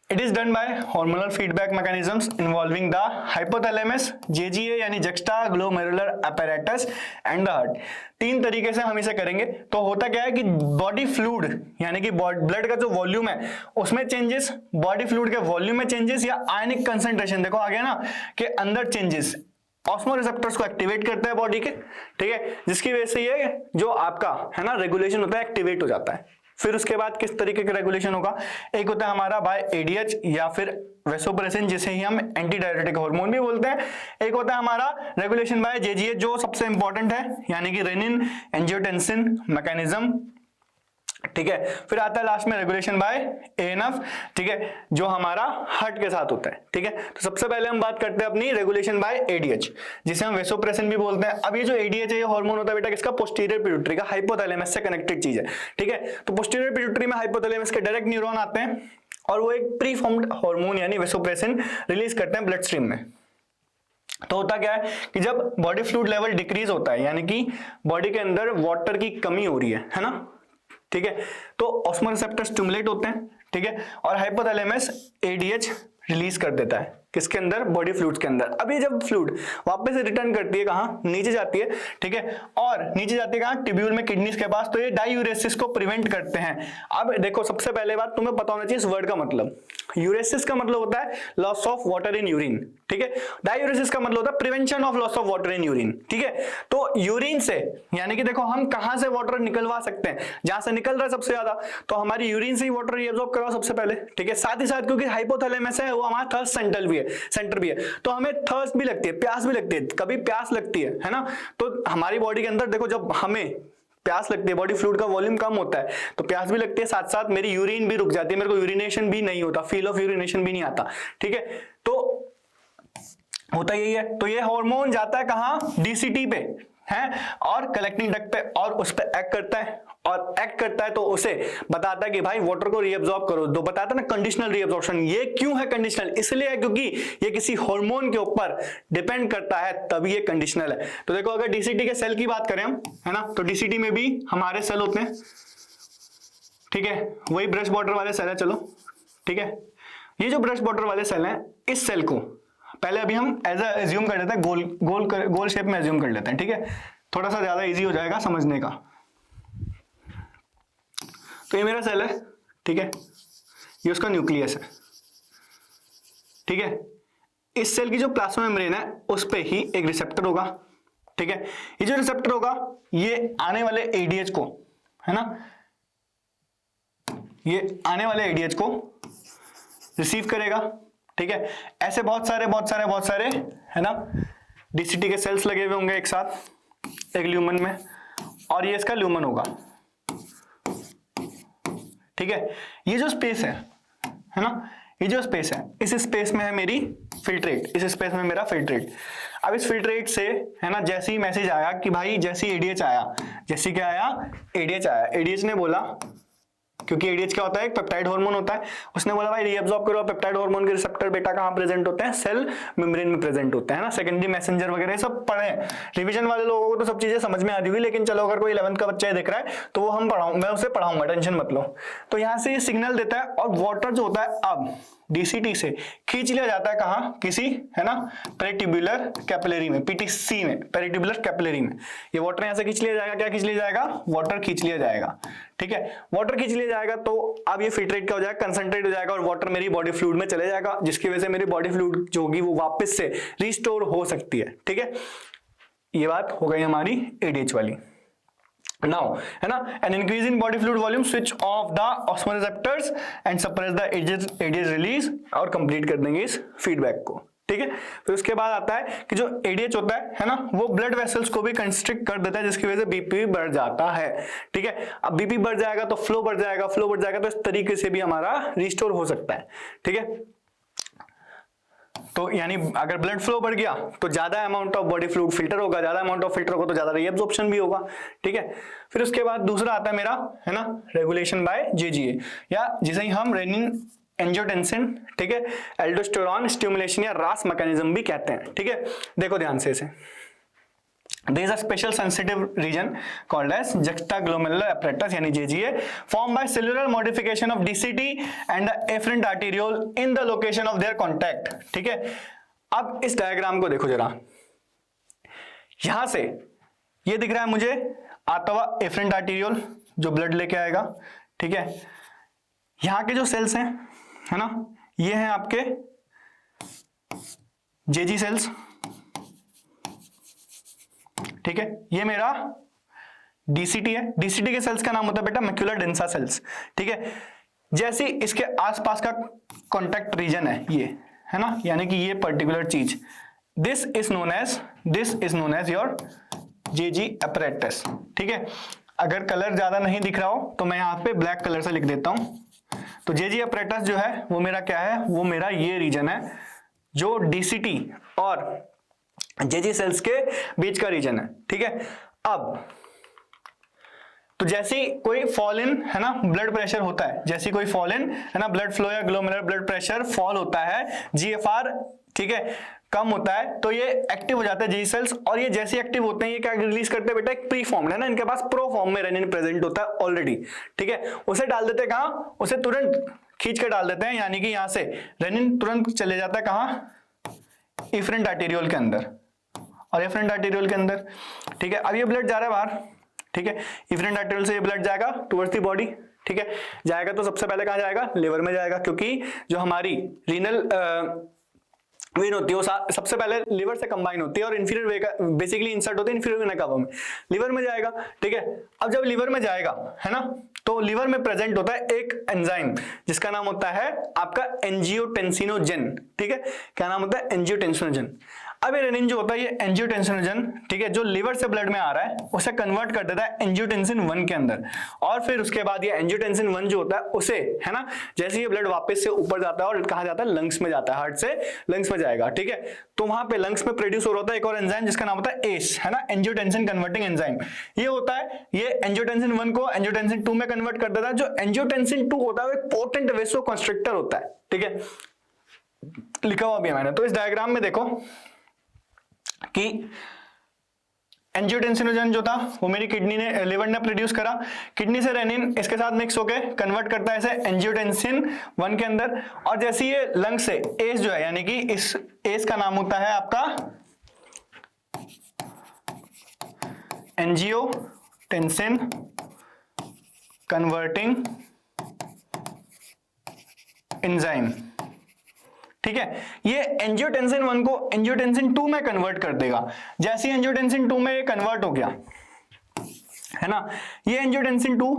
it is done by hormonal feedback mechanisms involving the hypothalamus, JGA यानी juxtaglomerular apparatus and the heart। 3 तरीके से हम इसे करेंगे। तो होता क्या है कि बॉडी फ्लूइड यानी कि ब्लड का जो वॉल्यूम है उसमें चेंजेस, बॉडी फ्लूइड के वॉल्यूम में चेंजेस या आयनिक कंसंट्रेशन, देखो आ गया ना, के अंदर चेंजेस ऑस्मो रिसेप्टर्स को एक्टिवेट करता है बॉडी के, ठीक है, जिसकी वजह से ये जो आपका है ना रेगुलेशन होता है एक्टिवेट हो जाता है। फिर उसके बाद किस तरीके का रेगुलेशन होगा, एक होता है हमारा बाय एडीएच या फिर वेसोप्रेसिन जिसे ही हम एंटी डायरेटिक हार्मोन भी बोलते हैं। एक होता है हमारा रेगुलेशन बाय जेजीए जो सबसे इंपॉर्टेंट है यानी कि रेनिन एंजियोटेंसिन मैकेनिज्म, ठीक है। फिर आता है लास्ट में रेगुलेशन बाय एएनएफ, ठीक है, जो हमारा हार्ट के साथ होता है, ठीक है। तो सबसे पहले हम बात करते हैं अपनी रेगुलेशन बाय एडीएच जिसे हम वेसोप्रेसिन भी बोलते हैं। अब ये जो एडीएच है ये हार्मोन होता है बेटा किसका, पोस्टीरियर पिट्यूटरी का, हाइपोथैलेमस से कनेक्टेड चीज है, ठीक है। तो पोस्टीरियर पिट्यूटरी में हाइपोथैलेमस के डायरेक्ट न्यूरॉन आते हैं और वो एक प्री फॉर्म्ड हार्मोन यानी वेसोप्रेसिन रिलीज करते हैं ब्लड स्ट्रीम में। तो होता क्या है कि जब बॉडी फ्लूइड लेवल डिक्रीज होता है यानी कि बॉडी के अंदर वाटर की कमी हो रही है ना, ठीक है, तो ऑस्मो रिसेप्टर स्टिमुलेट होते हैं, ठीक है, और हाइपोथैलेमस एडीएच रिलीज कर देता है किसके अंदर, बॉडी फ्लूइड्स के अंदर। अब ये जब फ्लूइड वापस से रिटर्न करती है कहाँ, नीचे जाती है, ठीक है, और नीचे जाती है कहाँ, ट्यूब्यूल में, किडनीज के पास, तो ये डायूरेसिस को प्रिवेंट करते हैं। अब देखो सबसे पहले बात तुम्हें पता होना चाहिए इस वर्ड का मतलब, यूरेसिस का मतलब होता है loss of water in urine, ठीक है, डायूरेसिस का मतलब होता है prevention of loss of water in urine, ठीक है। तो यूरिन से यानी कि देखो हम कहां से वाटर निकलवा सकते हैं, जहां से निकल रहा है सबसे ज्यादा, तो हमारी यूरिन से ही वाटर रीअब्सॉर्ब करवाओ सबसे पहले, ठीक है। साथ ही साथ क्योंकि हाइपोथैलेमस है वो हमारा थर्स्ट सेंटर भी है, तो हमें थर्स्ट भी लगती है, प्यास भी लगती है, कभी प्यास लगती है ना। तो हमारी बॉडी के अंदर देखो जब हमें प्यास लगती है, बॉडी फ्लूइड का वॉल्यूम कम होता है तो प्यास भी लगती है, साथ साथ मेरी यूरिन भी रुक जाती है, मेरे को यूरिनेशन भी नहीं होता, फील ऑफ यूरिनेशन भी नहीं आता, ठीक है। तो होता यही है। तो ये हार्मोन जाता है कहाँ, डीसीटी पे है और कलेक्टिंग डक्ट पे, और उस पे एक्ट करता है, और एक्ट करता है तो उसे बताता है कि भाई वाटर को रीअब्सॉर्ब करो, तो बताता है ना कंडीशनल रीअब्सॉर्प्शन। ये क्यों है कंडीशनल, इसलिए है क्योंकि ये किसी हार्मोन के ऊपर डिपेंड करता है, तभी ये कंडीशनल है। तो देखो अगर डीसीटी के सेल की बात करें हम, है ना, तो डीसीटी में भी हमारे सेल होते हैं, ठीक है, वही ब्रश बॉर्डर वाले सेल है, चलो ठीक है। ये जो ब्रश बॉर्डर वाले सेल हैं, इस सेल को पहले अभी हम एज्यूम कर लेते हैं, गोल शेप में एज्यूम कर लेते हैं, ठीक है, थोड़ा सा ज्यादा इजी हो जाएगा समझने का। तो ये मेरा सेल है, ठीक है, ये उसका न्यूक्लियस है, ठीक है। इस सेल की जो प्लाज्मा मेम्ब्रेन है उस पे ही एक रिसेप्टर होगा, ठीक है। ये जो रिसेप्टर होगा ये आने वाले एडीएच को, है ना, ये आने वाले एडीएच को रिसीव करेगा, ठीक है। ऐसे बहुत सारे है ना डीसीटी के सेल्स लगे हुए होंगे एक साथ एक ल्यूमन में, और ये इसका ल्यूमन होगा, ठीक है। ये जो स्पेस है ना, ये जो स्पेस है, इस स्पेस में है मेरी फिल्ट्रेट, इस स्पेस में मेरा फिल्ट्रेट। अब इस फिल्ट्रेट से, है ना, जैसे ही मैसेज आया कि भाई जैसे एडीएच आया, जैसे क्या आया, एडीएच आया, एडीएच ने बोला, क्योंकि एडीएच क्या होता है, एक पेप्टाइड हार्मोन होता है, उसने बोला भाई रीअब्सॉर्ब करो। पेप्टाइड हार्मोन के रिसेप्टर बेटा कहां प्रेजेंट होते हैं, सेल मेम्ब्रेन में प्रेजेंट होते हैं ना, सेकेंडरी मैसेंजर वगैरह सब पढ़े हैं। रिवीजन वाले लोगों को तो सब चीजें समझ में आ रही होगी, लेकिन चलो अगर कोई 11th का बच्चा देख रहा है तो वो हम मैं उसे पढ़ाऊंगा, टेंशन मत लो। तो यहां से ये सिग्नल देता है और वाटर जो होता है अब डीसीटी से खींच लिया जाता है कहां, किसी, है ना, पेरिट्यूबुलर कैपिलरी में, पीटीसी में, पेरिट्यूबुलर कैपिलरी में। ये वाटर यहां से खींच लिया जाएगा, क्या खींच लिया जाएगा, वाटर खींच लिया जाएगा, ठीक है। वाटर खींच लिया जाएगा तो अब ये फिल्ट्रेट क्या हो जाएगा, कंसंट्रेट हो जाएगा और वाटर मेरी बॉडी फ्लूइड में चले जाएगा, जिसकी वजह से मेरी बॉडी फ्लूइड जो होगी वो वापस से रिस्टोर हो सकती है, ठीक है। ये बात हो गई हमारी एडीएच वाली। नाउ, है ना, an increase in body fluid volume, switch off the osmoreceptors and suppress the ADH release, और कंप्लीट कर देंगे इस फीडबैक को, ठीक है। फिर उसके बाद आता है कि जो एडीएच होता है ना, वो ब्लड वेसल्स को भी कंस्ट्रिक्ट कर देता है, जिसकी वजह से बीपी बढ़ जाता है, ठीक है। अब बीपी बढ़ जाएगा तो फ्लो बढ़ जाएगा, फ्लो बढ़ जाएगा तो इस तरीके से भी हमारा रिस्टोर हो सकता है, ठीक है। तो यानी अगर ब्लड फ्लो बढ़ गया तो ज्यादा amount of body fluid filter होगा, ज्यादा अमाउंट ऑफ फिल्टर होगा तो ज्यादा रीअब्जॉर्प्शन भी होगा, ठीक है। फिर उसके बाद दूसरा आता है मेरा, है ना, रेगुलेशन बाय जेजीए, या जिसे हम रेनिन एंजियोटेंसिन, ठीक है, एल्डोस्टेरोन स्टिमुलेशन या रास मैकेनिज्म भी कहते हैं, ठीक है। देखो ध्यान से इसे, there is a special sensitive region called as juxtaglomerular apparatus यानी JGA formed by cellular modification of DCT and the afferent arteriole in the location of their contact, ठीक है। अब इस डायग्राम को देखो जरा, यहां से ये दिख रहा है मुझे आता हुआ एफरेंट आर्टीरियोल जो ब्लड लेके आएगा, ठीक है। यहां के जो सेल्स हैं, है ना, ये हैं आपके जेजी सेल्स, ठीक है। ये मेरा डीसीटी है, डीसीटी के सेल्स का नाम होता है बेटा मैक्यूलर डेंसा सेल्स, ठीक है। जैसे इसके आसपास का कॉन्टैक्ट रीजन है ये, है ना, यानी कि ये पर्टिकुलर चीज, this is known as your JG apparatus, ठीक है। अगर कलर ज्यादा नहीं दिख रहा हो तो मैं यहां पे ब्लैक कलर से लिख देता हूं। तो जेजी apparatus जो है वो मेरा क्या है, वो मेरा ये रीजन है जो डीसीटी और जेजी सेल्स के बीच का रीजन है, ठीक है। अब तो जैसे कोई फॉल इन, है ना, ब्लड प्रेशर होता है, जैसे कोई फॉल इन, है ना, ब्लड फ्लो या ग्लोमेरुलर ब्लड प्रेशर फॉल होता है, जीएफआर, ठीक है, कम होता है, तो ये एक्टिव हो जाता है जेजी सेल्स, और ये जैसे एक्टिव होते हैं ये क्या रिलीज करते हैं बेटा, एक प्री फॉर्म, है ना, इनके पास प्रो फॉर्म में रेनिन प्रेजेंट होता है ऑलरेडी, ठीक है। उसे डाल देते हैं कहां, उसे तुरंत खींच कर डाल देते हैं, यानी कि यहां से रेनिन तुरंत चले जाता है कहां, इफरेंट आर्टेरियोल के अंदर, और एफरेंट आर्टेरियोल के अंदर, ठीक है। अब ये ब्लड जा रहा है बाहर, ठीक है, इफरेंट आर्टेरियोल से ये ब्लड जाएगा टुवर्ड्स द बॉडी, ठीक है। जाएगा तो सबसे पहले कहां जाएगा, लिवर में जाएगा, क्योंकि जो हमारी रीनल वेन होती है वो सबसे पहले लिवर से कंबाइन होती है और इंफीरियर वे का बेसिकली इंसर्ट होती है इंफीरियर वेना कावा में, लिवर में जाएगा, ठीक है। अब जब लिवर में जाएगा, है ना, तो लिवर में प्रेजेंट होता है एक एंजाइम जिसका नाम होता है आपका एंजियोटेंसिनोजन, ठीक है। क्या नाम होता है, एंजियोटेंसिनोजन। अब ये रेनिन जो होता है ये एंजियोटेंसिनोजन, ठीक है, जो लिवर से ब्लड में आ रहा है उसे कन्वर्ट कर देता है एंजियोटेंसिन 1 के अंदर, और फिर उसके बाद ये एंजियोटेंसिन 1 जो होता है उसे, है ना, जैसे ये ब्लड वापस से ऊपर जाता है और कहां जाता है, लंग्स में जाता है, हार्ट से लंग्स में जाएगा, ठीक है। तो वहां पे लंग्स में प्रोड्यूस हो रहा होता है एक और एंजाइम जिसका नाम होता है एस, है ना, एंजियोटेंसिन कन्वर्टिंग एंजाइम। ये होता है, ये एंजियोटेंसिन 1 को एंजियोटेंसिन 2 में कन्वर्ट कर देता है। जो एंजियोटेंसिन 2 होता है वो एक पोटेंट वेसोकंस्ट्रिक्टर होता है, ठीक है, लिखा हुआ भी है मैंने। तो इस डायग्राम में देखो कि एंजियोटेंसिनोजन जो था वो मेरी किडनी ने, लिवर ने प्रोड्यूस करा, किडनी से रेनिन इसके साथ मिक्स होके कन्वर्ट करता है इसे एंजियोटेंसिन 1 के अंदर, और जैसे ये लंग से एस जो है, यानी कि इस एस का नाम होता है आपका एंजियोटेंसिन कन्वर्टिंग एंजाइम, ठीक है। ये एंजियोटेंसिन 1 को एंजियोटेंसिन 2 में कन्वर्ट कर देगा। जैसे ही एंजियोटेंसिन 2 में ये कन्वर्ट हो गया है ना, ये एंजियोटेंसिन 2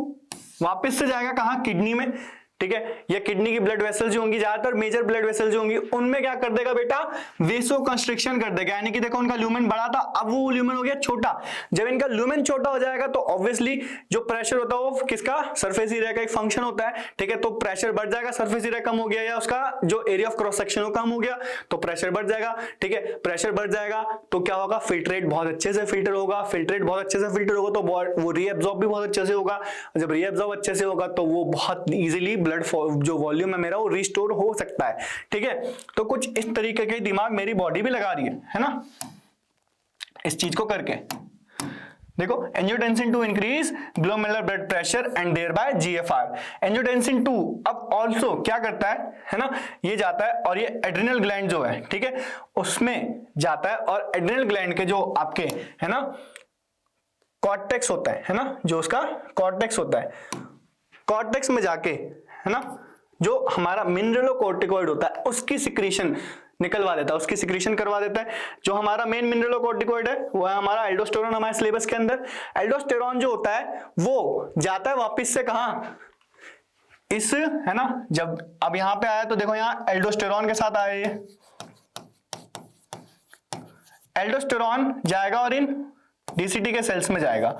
वापस से जाएगा कहां, किडनी में, ठीक है। ये किडनी की ब्लड वेसल्स जो होंगी, ज्यादातर मेजर ब्लड वेसल्स जो होंगी, उनमें क्या कर देगा बेटा, वेसो कंस्ट्रिक्शन कर देगा। यानी कि देखो उनका ल्यूमेन बड़ा था, अब वो ल्यूमेन हो गया छोटा। जब इनका ल्यूमेन छोटा हो जाएगा तो ऑब्वियसली जो प्रेशर होता है वो किसका, सरफेस एरिया का एक फंक्शन होता है, ठीक है। तो प्रेशर बढ़ जाएगा, सरफेस एरिया कम हो गया, या उसका जो एरिया ऑफ क्रॉस सेक्शन कम हो गया तो प्रेशर बढ़ जाएगा, ठीक है। प्रेशर बढ़ जाएगा तो क्या होगा, फिल्ट्रेट बहुत अच्छे से फिल्टर होगा, फिल्ट्रेट बहुत अच्छे से फिल्टर होगा तो वो रीएब्जॉर्ब भी बहुत अच्छे से होगा। जब रीएब्जॉर्ब अच्छे से होगा तो वो बहुत इजीली ब्लड जो वॉल्यूम है मेरा वो रिस्टोर हो सकता है, ठीक है। तो कुछ इस तरीके के दिमाग मेरी बॉडी भी लगा रही है ना, इस चीज को करके। देखो angiotensin 2 increase glomerular blood pressure and thereby GFR. Angiotensin 2 अब ऑल्सो क्या करता है ना, ये जाता है और ये एड्रिनल ग्लैंड जो है, ठीक है, उसमें जाता है और एड्रिनल ग्लैंड के जो आपके है ना कॉर्टेक्स होता है ना, जो उसका कॉर्टेक्स होता है, कॉर्टेक्स में जाके है ना जो हमारा मिनरलोकॉर्टिकॉइड होता है उसकी सिक्रीशन निकलवा देता है, उसकी सिक्रीशन करवा देता है। जो हमारा मेन मिनरलोकॉर्टिकॉइड है वो है हमारा एल्डोस्टेरोन, हमारे सिलेबस के अंदर एल्डोस्टेरोन जो होता है वो जाता है वापस से कहां, इस है ना, जब अब यहां पे आया तो देखो यहां एल्डोस्टेरोन के साथ आया, ये एल्डोस्टेरोन जाएगा और इन डीसीटी के सेल्स में जाएगा,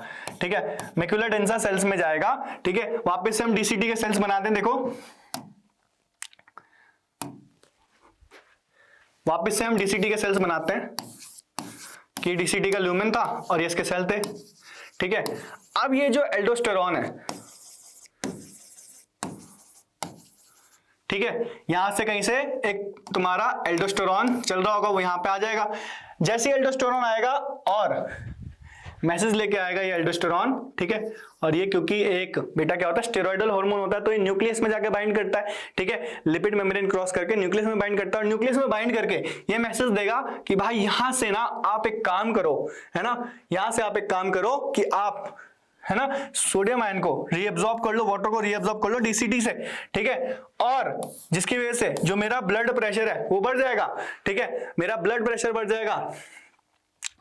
ठीक है, मैक्युला डेंसा सेल्स में जाएगा, ठीक है। वापस से हम डीसीटी के सेल्स बनाते हैं, देखो वापस से हम डीसीटी के सेल्स बनाते हैं कि डीसीटी का ल्यूमेन था और ये इसके सेल थे, ठीक है। अब ये जो एल्डोस्टेरोन है, ठीक है, यहां से कहीं से एक तुम्हारा एल्डोस्टेरोन चल रहा होगा, वो यहां पे आ जाएगा। जैसे एल्डोस्टेरोन आएगा और मैसेज लेके आएगा ये एल्डोस्टेरोन, ठीक है। और ये क्योंकि एक बेटा क्या होता है, स्टेरॉइडल हार्मोन होता है, तो ये न्यूक्लियस में जाके बाइंड करता है, ठीक है, लिपिड मेम्ब्रेन क्रॉस करके न्यूक्लियस में बाइंड करता है और न्यूक्लियस में बाइंड करके ये मैसेज देगा कि भाई यहां से ना आप एक काम करो, है ना, यहां से आप एक काम करो कि आप है ना सोडियम आयन को रीअब्सॉर्ब कर लो, वाटर को रीअब्सॉर्ब कर लो डीसीटी से, ठीक है। और जिसकी वजह से जो मेरा ब्लड प्रेशर है वो बढ़ जाएगा, ठीक है, मेरा ब्लड प्रेशर बढ़ जाएगा।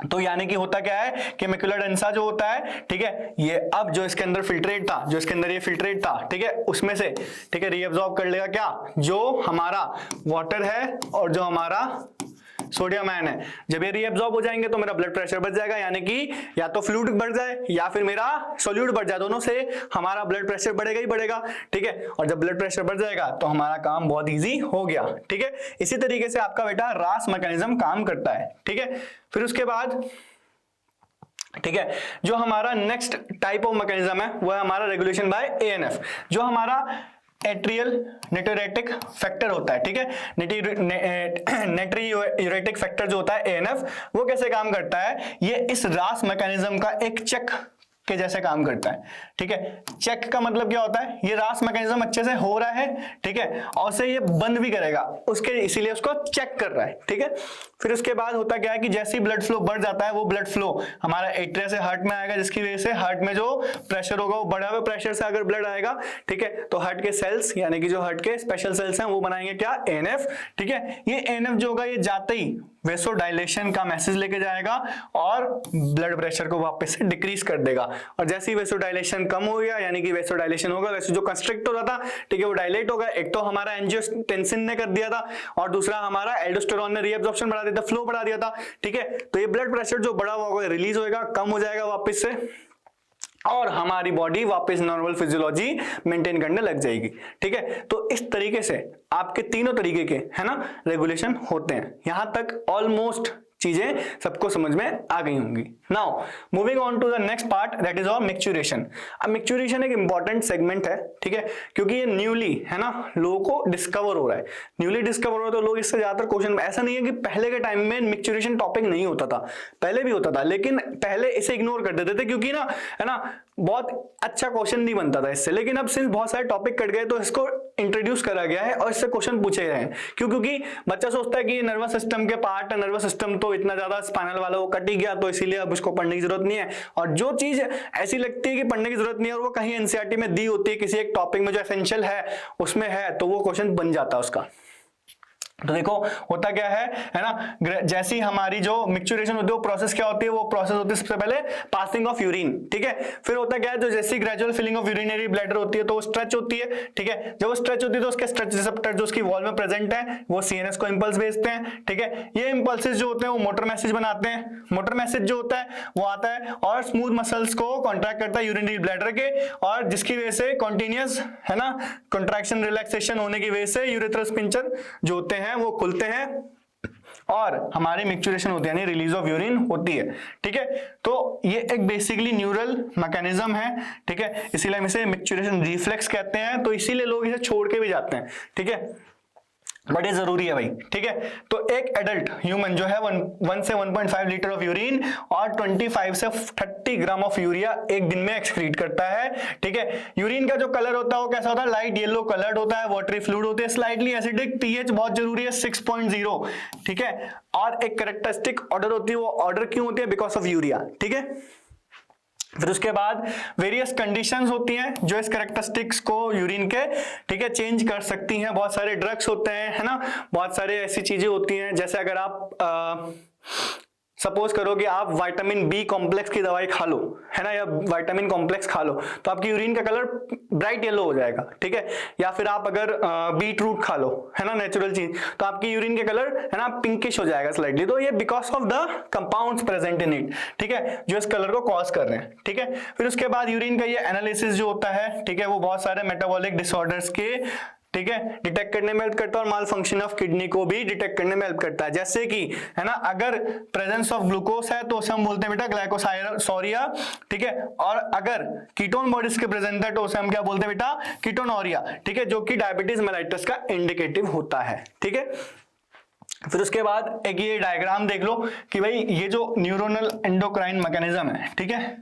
तो यानी कि होता क्या है कि मैक्युला डेंसा जो होता है, ठीक है, ये अब जो इसके अंदर फिल्ट्रेट था, जो इसके अंदर ये फिल्ट्रेट था, ठीक है, उसमें से ठीक है रीअब्सॉर्ब कर लेगा क्या, जो हमारा वाटर है और जो हमारा सोडियम आयन है। जब ये रीअब्सॉर्ब हो जाएंगे तो मेरा ब्लड प्रेशर बढ़ जाएगा, यानी कि या तो फ्लूइड बढ़ जाए या फिर मेरा सॉल्यूट बढ़ जाए, दोनों से हमारा ब्लड प्रेशर बढ़ेगा ही बढ़ेगा, ठीक है। और जब ब्लड प्रेशर बढ़ जाएगा तो हमारा काम बहुत इजी हो गया, ठीक है। इसी तरीके से आपका बेटा रास मैकेनिज्म काम करता है, ठीक है। फिर उसके बाद ठीक है, जो हमारा नेक्स्ट टाइप ऑफ मैकेनिज्म है वो है हमारा रेगुलेशन बाय एएनएफ, जो हमारा एट्रियल नेट्रियूरेटिक फैक्टर होता है, ठीक है। नेट्रियूरेटिक फैक्टर जो होता है एएनएफ, वो कैसे काम करता है, ये इस रास मैकेनिज्म का एक चेक के जैसे काम करता है, ठीक है। चेक का मतलब क्या होता है, ये रास मैकेनिज्म अच्छे से हो रहा है, ठीक है, और से ये बंद भी करेगा उसके, इसीलिए उसको चेक कर रहा है, ठीक है। फिर उसके बाद होता क्या है कि जैसे ही ब्लड फ्लो बढ़ जाता है वो ब्लड फ्लो हमारा एट्रिया से हार्ट में आएगा, जिसकी वजह से हार्ट में जो प्रेशर होगा वो बढ़ा हुए प्रेशर से अगर ब्लड आएगा, ठीक है, तो हार्ट के सेल्स यानी कि जो हार्ट के स्पेशल सेल्स हैं वो बनाएंगे क्या, एएनएफ, ठीक है। ये एएनएफ जो होगा ये जाते ही वेसोडाइलेशन का मैसेज लेके जाएगा और ब्लड प्रेशर को वापस से डिक्रीज कर देगा। और जैसे ही वेसोडाइलेशन कम हो गया, यानी कि वेसोडाइलेशन होगा, वैसे जो कंस्ट्रिक्ट हो रहा था, ठीक है, वो डायलेट होगा। एक तो हमारा एंजियोटेंसिन ने कर दिया था और दूसरा हमारा एल्डोस्टेरोन ने रीअब्जॉर्प्शन बढ़ा दिया था, फ्लो बढ़ा दिया था, ठीक है। तो ये ब्लड प्रेशर जो बढ़ा हुआ होगा रिलीज होगा, कम हो जाएगा वापस से, और हमारी बॉडी वापस नॉर्मल फिजियोलॉजी मेंटेन करने लग जाएगी, ठीक है। तो इस तरीके से आपके तीनों तरीके के है ना रेगुलेशन होते हैं। यहां तक ऑलमोस्ट चीजें सबको समझ में आ गई होंगी। Now moving on to the next part, that is of micturition. अब मिक्चुरेशन एक इंपॉर्टेंट सेगमेंट है, ठीक है, क्योंकि ये न्यूली है ना लोगों को डिस्कवर हो रहा है, न्यूली डिस्कवर हो रहा है, तो लोग इससे ज्यादातर क्वेश्चन, ऐसा नहीं है कि पहले के टाइम में मिक्चुरेशन टॉपिक नहीं होता था, पहले भी होता था, लेकिन पहले इसे इग्नोर कर देते थे क्योंकि ना है ना बहुत अच्छा क्वेश्चन नहीं बनता था इससे। लेकिन अब सिंस बहुत सारे टॉपिक कट गए तो इसको इंट्रोड्यूस करा गया है और इससे क्वेश्चन पूछे गए हैं। क्यों? क्योंकि बच्चा सोचता है कि ये नर्वस सिस्टम के पार्ट है, नर्वस सिस्टम तो इतना ज्यादा स्पाइनल वाला वो कट ही गया, तो इसीलिए अब उसको पढ़ने की जरूरत नहीं है। और जो चीज ऐसी लगती है कि पढ़ने की जरूरत नहीं है और वो कहीं एनसीईआरटी में दी होती है, किसी एक टॉपिक में जो एसेंशियल है उसमें है, तो वो क्वेश्चन बन जाता है उसका। तो देखो होता क्या है ना, जैसी हमारी जो मिक्सचुरेशन होती है वो प्रोसेस क्या होती है, वो प्रोसेस होती है सबसे पहले पासिंग ऑफ यूरिन, ठीक है। फिर होता क्या है, जो जैसी gradual filling of urinary bladder होती है तो वो स्ट्रेच होती है, ठीक है। जब वो स्ट्रेच होती है तो उसके स्ट्रेच रिसेप्टर जो उसकी वॉल में प्रेजेंट है वो सीएनएस को इंपल्स भेजते हैं, ठीक है। ये इंपल्सेस जो होते हैं वो मोटर मैसेज बनाते हैं। मोटर मैसेज जो होता है वो आता है और स्मूथ मसल्स को कॉन्ट्रैक्ट करता है यूरिनरी ब्लैडर के, और जिसकी वजह से कॉन्टिन्यूअस है ना कंट्रैक्शन रिलैक्सेशन होने की वजह से यूरेथ्रल स्पिंचर जो होते हैं वो खुलते हैं और हमारी मिक्सचुरेशन होती है, यानी रिलीज ऑफ यूरिन होती है, ठीक है। तो ये एक बेसिकली न्यूरल मैकेनिज्म है, ठीक है, इसीलिए हम इसे मिक्सचुरेशन रिफ्लेक्स कहते हैं। तो इसीलिए लोग इसे छोड़ के भी जाते हैं, ठीक है, बट ये जरूरी है भाई, ठीक है। तो एक एडल्ट ह्यूमन जो है 1 से 1.5 लीटर ऑफ यूरिन और 25 से 30 ग्राम ऑफ यूरिया एक दिन में एक्सक्रीट करता है, ठीक है। यूरिन का जो कलर होता है वो कैसा होता है, लाइट येलो कलर्ड होता है, वाटरी फ्लूइड होते हैं, स्लाइटली एसिडिक, पीएच बहुत जरूरी है 6.0, ठीक है। और एक कैरेक्टरिस्टिक ऑर्डर होती है, वो ऑर्डर क्यों होती है, बिकॉज ऑफ यूरिया, ठीक है। फिर उसके बाद वेरियस कंडीशंस होती हैं जो इस कैरेक्टरिस्टिक्स को यूरिन के, ठीक है, चेंज कर सकती हैं। बहुत सारे ड्रग्स होते हैं, है ना, बहुत सारे ऐसी चीजें होती हैं, जैसे अगर आप सपोज करो कि आप विटामिन बी कॉम्प्लेक्स की दवाई खा लो, है ना, या विटामिन कॉम्प्लेक्स खा लो तो आपकी यूरिन का कलर ब्राइट येलो हो जाएगा, ठीक है। या फिर आप अगर बीट रूट खा लो, है ना, नेचुरल चीज, तो आपकी यूरिन के कलर है ना पिंकिश हो जाएगा स्लाइटली। तो ये because of the compounds present in it, ठीक है, जो इस कलर को कॉज कर रहे हैं, ठीक है। फिर उसके बाद यूरिन का ये एनालिसिस जो होता है, ठीक है, वो बहुत सारे मेटाबॉलिक डिसऑर्डर्स के, ठीक है, डिटेक्ट करने में हेल्प करता है और माल फंक्शन ऑफ किडनी को भी डिटेक्ट करने में हेल्प करता है। जैसे कि है ना, अगर प्रेजेंस ऑफ ग्लूकोज है तो उसे हम बोलते हैं बेटा ग्लाइकोसाइरिया, ठीक है। और अगर कीटोन बॉडीज के प्रेजेंट है तो उसे हम क्या बोलते हैं बेटा, कीटोनोरिया, ठीक है, जो कि डायबिटीज मेलाइटस का इंडिकेटिव होता है, ठीक है। फिर उसके बाद एक ये डायग्राम देख लो कि भाई ये जो न्यूरोनल एंडोक्राइन मैकेनिज्म है, ठीक है,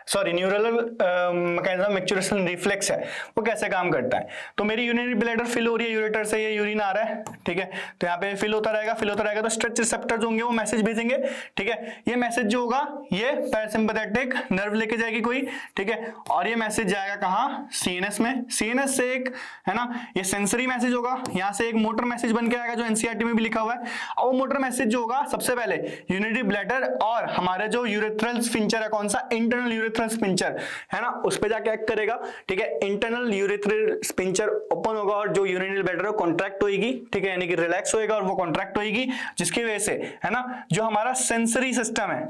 सॉरी न्यूरल मैकेनिज्म मिक्सचुरेशन रिफ्लेक्स है, वो कैसे काम करता है। तो मेरी यूरिनरी ब्लैडर फिल हो रही है, यूरेटर से ये यूरिन आ रहा है, ठीक है, तो यहाँ पे फिल होता रहेगा, तो स्ट्रेच रिसेप्टर्स होंगे वो मैसेज भेजेंगे, ठीक है। ये मैसेज जो होगा ये पैरासिम्पैथेटिक नर्व लेके जाएगी कोई, ठीक है, और ये मैसेज जाएगा कहाँ, सीएनएस में। सीएनएस से एक है ना ये सेंसरी मैसेज होगा, यहाँ से एक मोटर मैसेज बन के आएगा जो एनसीईआरटी में भी लिखा हुआ है। और वो मोटर मैसेज जो होगा सबसे पहले यूरिनरी ब्लैडर और हमारे जो यूरेथ्रल स्फिंक्टर है, कौन सा, इंटरनल यूरेथ्रल स्पिंचर, है ना, उस पे जाके एक्ट करेगा, ठीक है। इंटरनल यूरेथ्रल स्पिंचर ओपन होगा और जो यूरिनरी ब्लैडर कॉन्ट्रैक्ट होगी, ठीक है, यानी कि रिलैक्स होएगा और वो कॉन्ट्रैक्ट होगी, जिसकी वजह से है ना जो हमारा सेंसरी सिस्टम है,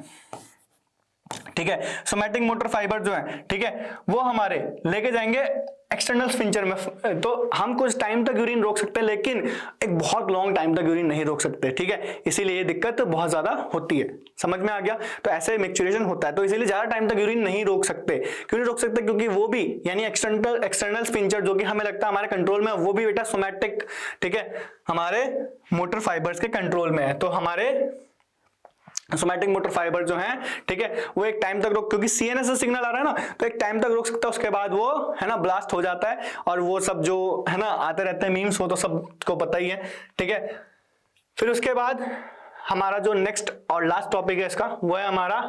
ठीक है, सोमैटिक मोटर फाइबर जो है, ठीक है, वो हमारे लेके जाएंगे एक्सटर्नल स्फिंक्टर में। तो हम कुछ टाइम तक यूरिन रोक सकते हैं लेकिन एक बहुत लॉन्ग टाइम तक यूरिन नहीं रोक सकते, ठीक है, इसीलिए ये दिक्कत बहुत ज्यादा होती है। समझ में आ गया? तो ऐसे मिक्सचुरेशन होता है, तो इसीलिए ज्यादा टाइम तक यूरिन नहीं रोक सकते। क्यों नहीं रोक सकते? क्योंकि वो भी यानी एक्सटर्नल स्फिंक्टर जो कि हमें लगता है हमारे कंट्रोल में, वो भी बेटा सोमैटिक, ठीक है, हमारे मोटर फाइबर्स के कंट्रोल में है। तो हमारे सोमैटिक मोटर फाइबर जो है, ठीक है, वो एक टाइम तक रोक, क्योंकि सीएनएस से सिग्नल आ रहा है ना, तो एक टाइम तक रोक सकता है, उसके बाद वो है ना ब्लास्ट हो जाता है। और वो सब जो है ना आते रहते हैं मीम्स, वो तो सबको पता ही है, ठीक है। फिर उसके बाद हमारा जो नेक्स्ट और लास्ट टॉपिक है इसका, वो है हमारा,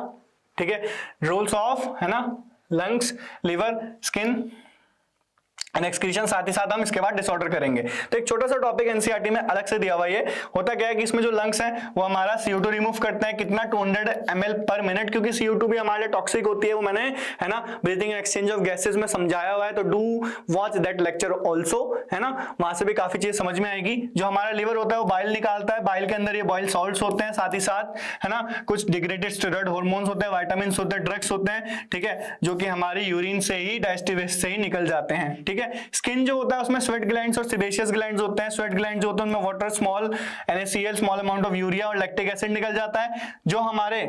ठीक है, रोल्स ऑफ है ना lungs, liver, skin and excretion. साथ ही साथ हम इसके बाद डिसऑर्डर करेंगे। तो एक छोटा सा टॉपिक एनसीईआरटी में अलग से दिया हुआ है। होता क्या है कि इसमें जो लंग्स हैं वो हमारा CO2 रिमूव करते हैं, कितना 200 ml पर मिनट, क्योंकि CO2 भी हमारे लिए टॉक्सिक होती है, वो मैंने है ना breathing and exchange of gases में समझाया हुआ है। तो do watch that lecture also, है ना, वहां से भी काफी चीज समझ में आएगी। जो हमारा लिवर होता है वो बाइल निकालता है, बाइल के अंदर ये बाइल सॉल्ट्स होते हैं, साथ ही साथ है ना कुछ डिग्रेडेड स्टेरॉइड हार्मोन्स होते हैं, विटामिन होते हैं, ड्रग्स होते हैं, ठीक है, जो कि हमारी यूरिन से ही, डाइजेस्टिव वेस्ट से ही निकल जाते हैं, ठीक है। स्किन जो होता है उसमें स्वेट ग्लैंड्स और सेबेशियस ग्लैंड्स होते हैं। स्वेट ग्लैंड जो होते हैं उनमें water, small NaCl, small amount of urea और लैक्टिक एसिड निकल जाता है। जो हमारे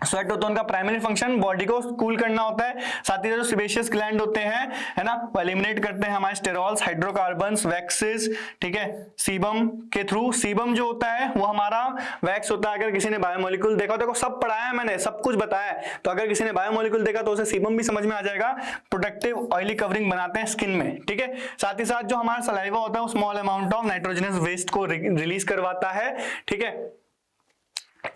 स्वेट होता है उनका प्राइमरी फंक्शन बॉडी को कूल करना होता है, साथ ही जो सेबेशियस ग्लैंड होते हैं, है ना, वो एलिमिनेट करते हैं हमारे स्टेरॉल्स, हाइड्रोकार्बन्स, वैक्सेस, ठीक है, सीबम के थ्रू। सीबम जो होता है वो हमारा वैक्स होता है। अगर किसी ने बायोमोलिक्यूल देखा, देखो सब पढ़ाया है मैंने, सब कुछ बताया है, तो अगर किसी ने बायोमोलिक्यूल देखा तो उसे सीबम भी समझ में आ जाएगा। प्रोटेक्टिव ऑयली कवरिंग बनाते हैं स्किन में, ठीक है। साथ ही साथ जो हमारा सलाइवा होता है वो small amount of nitrogenous waste को रिलीज करवाता है, ठीक है।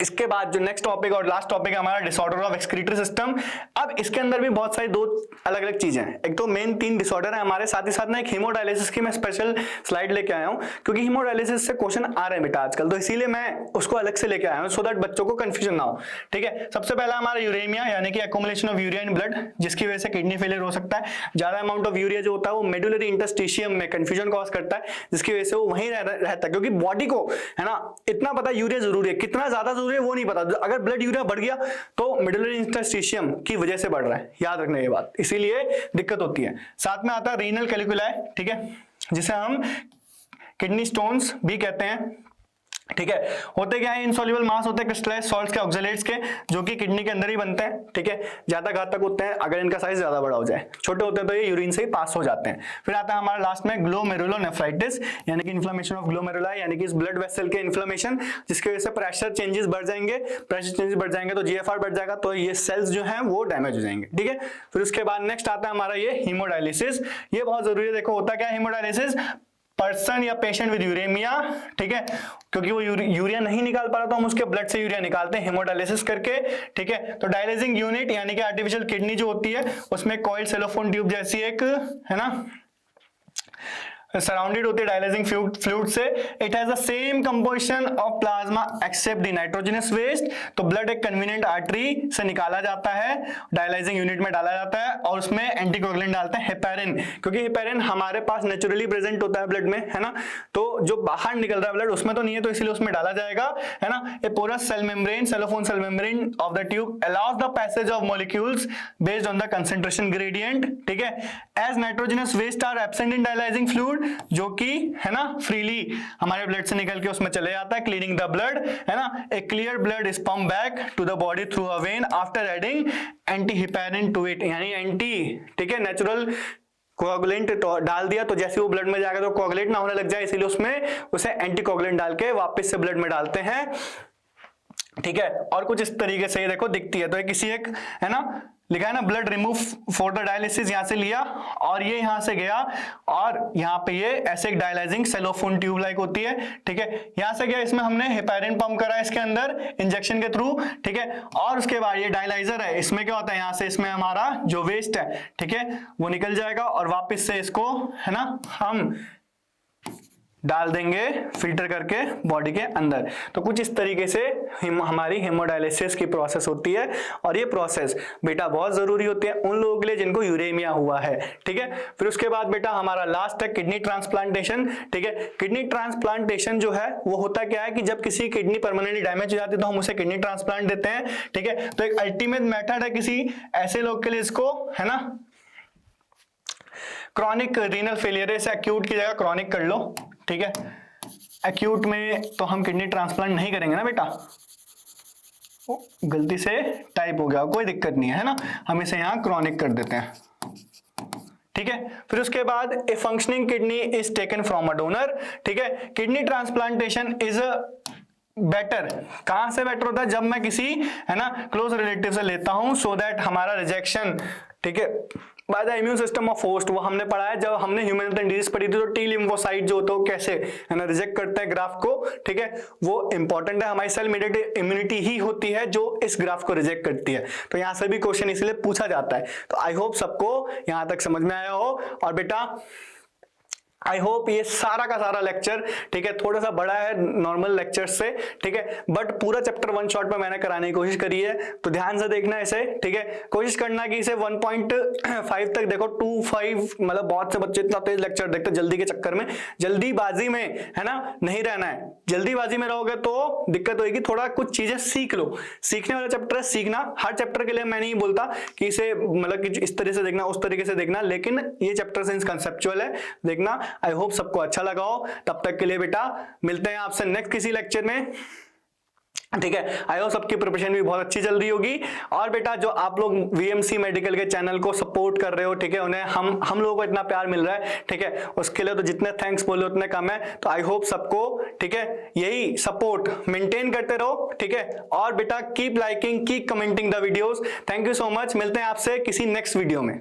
इसके बाद जो नेक्स्ट टॉपिक और लास्ट टॉपिक है हमारा डिसऑर्डर ऑफ एक्सक्रीटरी सिस्टम। अब इसके अंदर भी बहुत सारी दो अलग अलग चीजें हैं। एक तो मेन 3 डिसऑर्डर है हमारे, साथ ही साथ ना एक हीमोडायलिसिस की मैं स्पेशल स्लाइड लेके आया हूं, क्योंकि हीमोडायलिसिस से क्वेश्चन आ रहे हैं बेटा आजकल, तो इसीलिए मैं उसको अलग से लेके आया हूं, सो दैट बच्चों को कंफ्यूजन ना हो, ठीक है। सबसे पहला हमारा यूरेमिया, यानी कि accumulation of urea in blood, जिसकी वजह से किडनी फेलियर हो सकता है। ज्यादा अमाउंट ऑफ यूरिया जो होता है वो मेडुलरी इंटरस्टिशियम में कंफ्यूजन कॉज करता है, जिसकी वजह से वो वहीं रहता है, क्योंकि बॉडी को, है ना, इतना पता यूरिया जरूरी है, कितना ज्यादा जरूरी है वो नहीं पता। अगर ब्लड यूरिया बढ़ गया तो मेडुलरी इंटरस्टिशियम की वजह से बढ़ रहा है, याद रखना ये बात, इसीलिए दिक्कत होती है। साथ में आता है रीनल कैलिकुलाई, ठीक है, जिसे हम किडनी स्टोन्स भी कहते हैं, ठीक है। होते क्या है, इनसॉल्युबल मास होते हैं क्रिस्टलाइज्ड सॉल्ट्स के, ऑक्सलेट्स के, जो कि किडनी के अंदर ही बनते हैं, ठीक है। ज्यादा घातक होते हैं अगर इनका साइज ज्यादा बड़ा हो जाए, छोटे होते हैं तो ये यूरिन से ही पास हो जाते हैं। फिर आता है हमारा लास्ट में ग्लोमेरुलोनेफ्राइटिस, यानी कि इन्फ्लेमेशन ऑफ ग्लोमेरुलाई, यानी कि इस ब्लड वेसल के इन्फ्लेमेशन, जिसकी वजह से प्रेशर चेंजेस बढ़ जाएंगे, प्रेशर चेंजेस बढ़ जाएंगे तो जीएफआर बढ़ जाएगा, तो ये सेल्स जो हैं वो डैमेज हो जाएंगे, ठीक है। फिर उसके बाद नेक्स्ट आता है हमारा ये हीमोडायलिसिस। ये बहुत जरूरी है। देखो होता क्या है हीमोडायलिसिस, पर्सन या पेशेंट विद यूरेमिया, ठीक है, क्योंकि वो यूरिया नहीं निकाल पा रहा तो हम उसके ब्लड से यूरिया निकालते हैं हेमोडायलिसिस करके, ठीक है। तो डायलिसिंग यूनिट यानी कि आर्टिफिशियल किडनी जो होती है उसमें कॉइल्ड सेलोफोन ट्यूब जैसी एक, है ना, सराउंडेड होती है डायलाइजिंग फ्लूइड से। It has the same composition of plasma except the nitrogenous waste. तो ब्लड एक कन्वीनिएंट आर्टरी से निकाला जाता है, डायलाइजिंग यूनिट में डाला जाता है और उसमें एंटीकोगुलेंट डालते हैं हेपेरिन, क्योंकि हेपेरिन हमारे पास नेचुरली प्रेजेंट होता है ब्लड में, है ना, तो जो बाहर निकल रहा है ब्लड उसमें तो नहीं है, तो इसलिए उसमें डाला जाएगा, है ना। A porous cell membrane, cellophane cell membrane of the tube allows the passage of molecules based on the concentration gradient, ठीक है। As nitrogenous waste are absent in dialysing fluid, जो कि, है ना, फ्रीली हमारे ब्लड से निकल के उसमें चले जाता है, क्लीनिंग द ब्लड, है ना। A clear blood is pump back to the body through a vein after adding anti heparin to it, यानी एंटी, ठीक है, नेचुरल कोगुलेंट डाल दिया तो जैसे वो ब्लड में जाएगा तो कोगुलेट ना होने लग जाए, इसीलिए उसमें उसे एंटी कोगुलेंट डाल के वापस से ब्लड में डालते हैं, ठीक है। और कुछ इस तरीके से ये देखो दिखती है, तो ये किसी एक, है ना, लिखा है ना, blood remove for the dialysis, यहां से लिया और ये यहां से गया और यहां पे ये ऐसे एक डायलाइजिंग सेलोफोन ट्यूब लाइक होती है, ठीक है। यहां से गया, इसमें हमने हेपेरिन पंप करा इसके अंदर इंजेक्शन के थ्रू, ठीक है। और उसके बाद ये डायलाइजर है, इसमें क्या होता है, यहां से इसमें हमारा जो वेस्ट है, ठीक है, वो निकल जाएगा और वापस से इसको, है ना, हम डाल देंगे फिल्टर करके बॉडी के अंदर। तो कुछ इस तरीके से हमारी हेमोडायलिसिस की प्रोसेस होती है और ये प्रोसेस बेटा बहुत जरूरी होती है उन लोगों के लिए जिनको यूरेमिया हुआ है, ठीक है। फिर उसके बाद बेटा हमारा लास्ट है किडनी ट्रांसप्लांटेशन, ठीक है। किडनी ट्रांसप्लांटेशन जो है वो होता क्या है कि जब किसी किडनी परमानेंटली डैमेज हो जाती है तो हम उसे किडनी ट्रांसप्लांट देते हैं, ठीक है। तो एक अल्टीमेट मेथड है किसी ऐसे लोग के लिए, इसको, है ना, क्रॉनिक रीनल फेलियर है, इसे एक्यूट की जगह क्रॉनिक कर लो, ठीक है। एक्यूट में तो हम किडनी ट्रांसप्लांट नहीं करेंगे ना बेटा, गलती से टाइप हो गया, कोई दिक्कत नहीं है ना, हम इसे यहां क्रॉनिक कर देते हैं, ठीक है। फिर उसके बाद a functioning kidney is taken from a donor, ठीक है। किडनी ट्रांसप्लांटेशन इज बेटर, कहां से बेटर होता है, जब मैं किसी, है ना, क्लोज रिलेटिव से लेता हूं, सो दैट हमारा रिजेक्शन, ठीक है, by the immune system of host, वो हमने पढ़ा है जब हमने ह्यूमन डिजीज पढ़ी थी, तो टी लिम्फोसाइट जो होता है कैसे, है ना, रिजेक्ट करते हैं ग्राफ को, ठीक है। वो इंपॉर्टेंट है, हमारी सेल मेडिएटेड इम्यूनिटी ही होती है जो इस ग्राफ को रिजेक्ट करती है, तो यहां से भी क्वेश्चन इसलिए पूछा जाता है। तो आई होप सबको यहां तक समझ में आया हो। और बेटा आई होप ये सारा का सारा लेक्चर, ठीक है, थोड़ा सा बड़ा है नॉर्मल लेक्चर से, ठीक है, बट पूरा चैप्टर वन शॉट में मैंने कराने की कोशिश करी है, तो ध्यान से देखना इसे, ठीक है। कोशिश करना कि इसे 1.5 तक देखो, 2.5 मतलब बहुत से बच्चे इतना तेज लेक्चर देखते जल्दी के चक्कर में, जल्दीबाजी में, है ना, नहीं रहना है। जल्दीबाजी में रहोगे तो दिक्कत होगी, थोड़ा कुछ चीजें सीख लो, सीखने वाला चैप्टर है, सीखना। हर चैप्टर के लिए मैं नहीं बोलता कि इसे मतलब कि इस तरह से देखना, उस तरीके से देखना, लेकिन ये चैप्टर सिंस कंसेप्चुअल है, देखना। आई होप सबको अच्छा लगा हो। तब तक के लिए बेटा मिलते हैं आपसे नेक्स्ट किसी लेक्चर में। ठीक है। आई होप सबकी प्रिपरेशन भी बहुत अच्छी चल रही होगी। और बेटा जो आप लोग वीएमसी मेडिकल के चैनल को सपोर्ट कर रहे हो, ठीक है, उन्हें हम लोगों को इतना प्यार मिल रहा है, ठीक है, उसके लिए तो जितने थैंक्स बोले उतने कम है। तो आई होप सबको, ठीक है, यही सपोर्ट मेंटेन करते रहो, ठीक है। और बेटा keep liking, keep commenting the videos. Thank you so much. मिलते हैं आपसे किसी नेक्स्ट वीडियो में।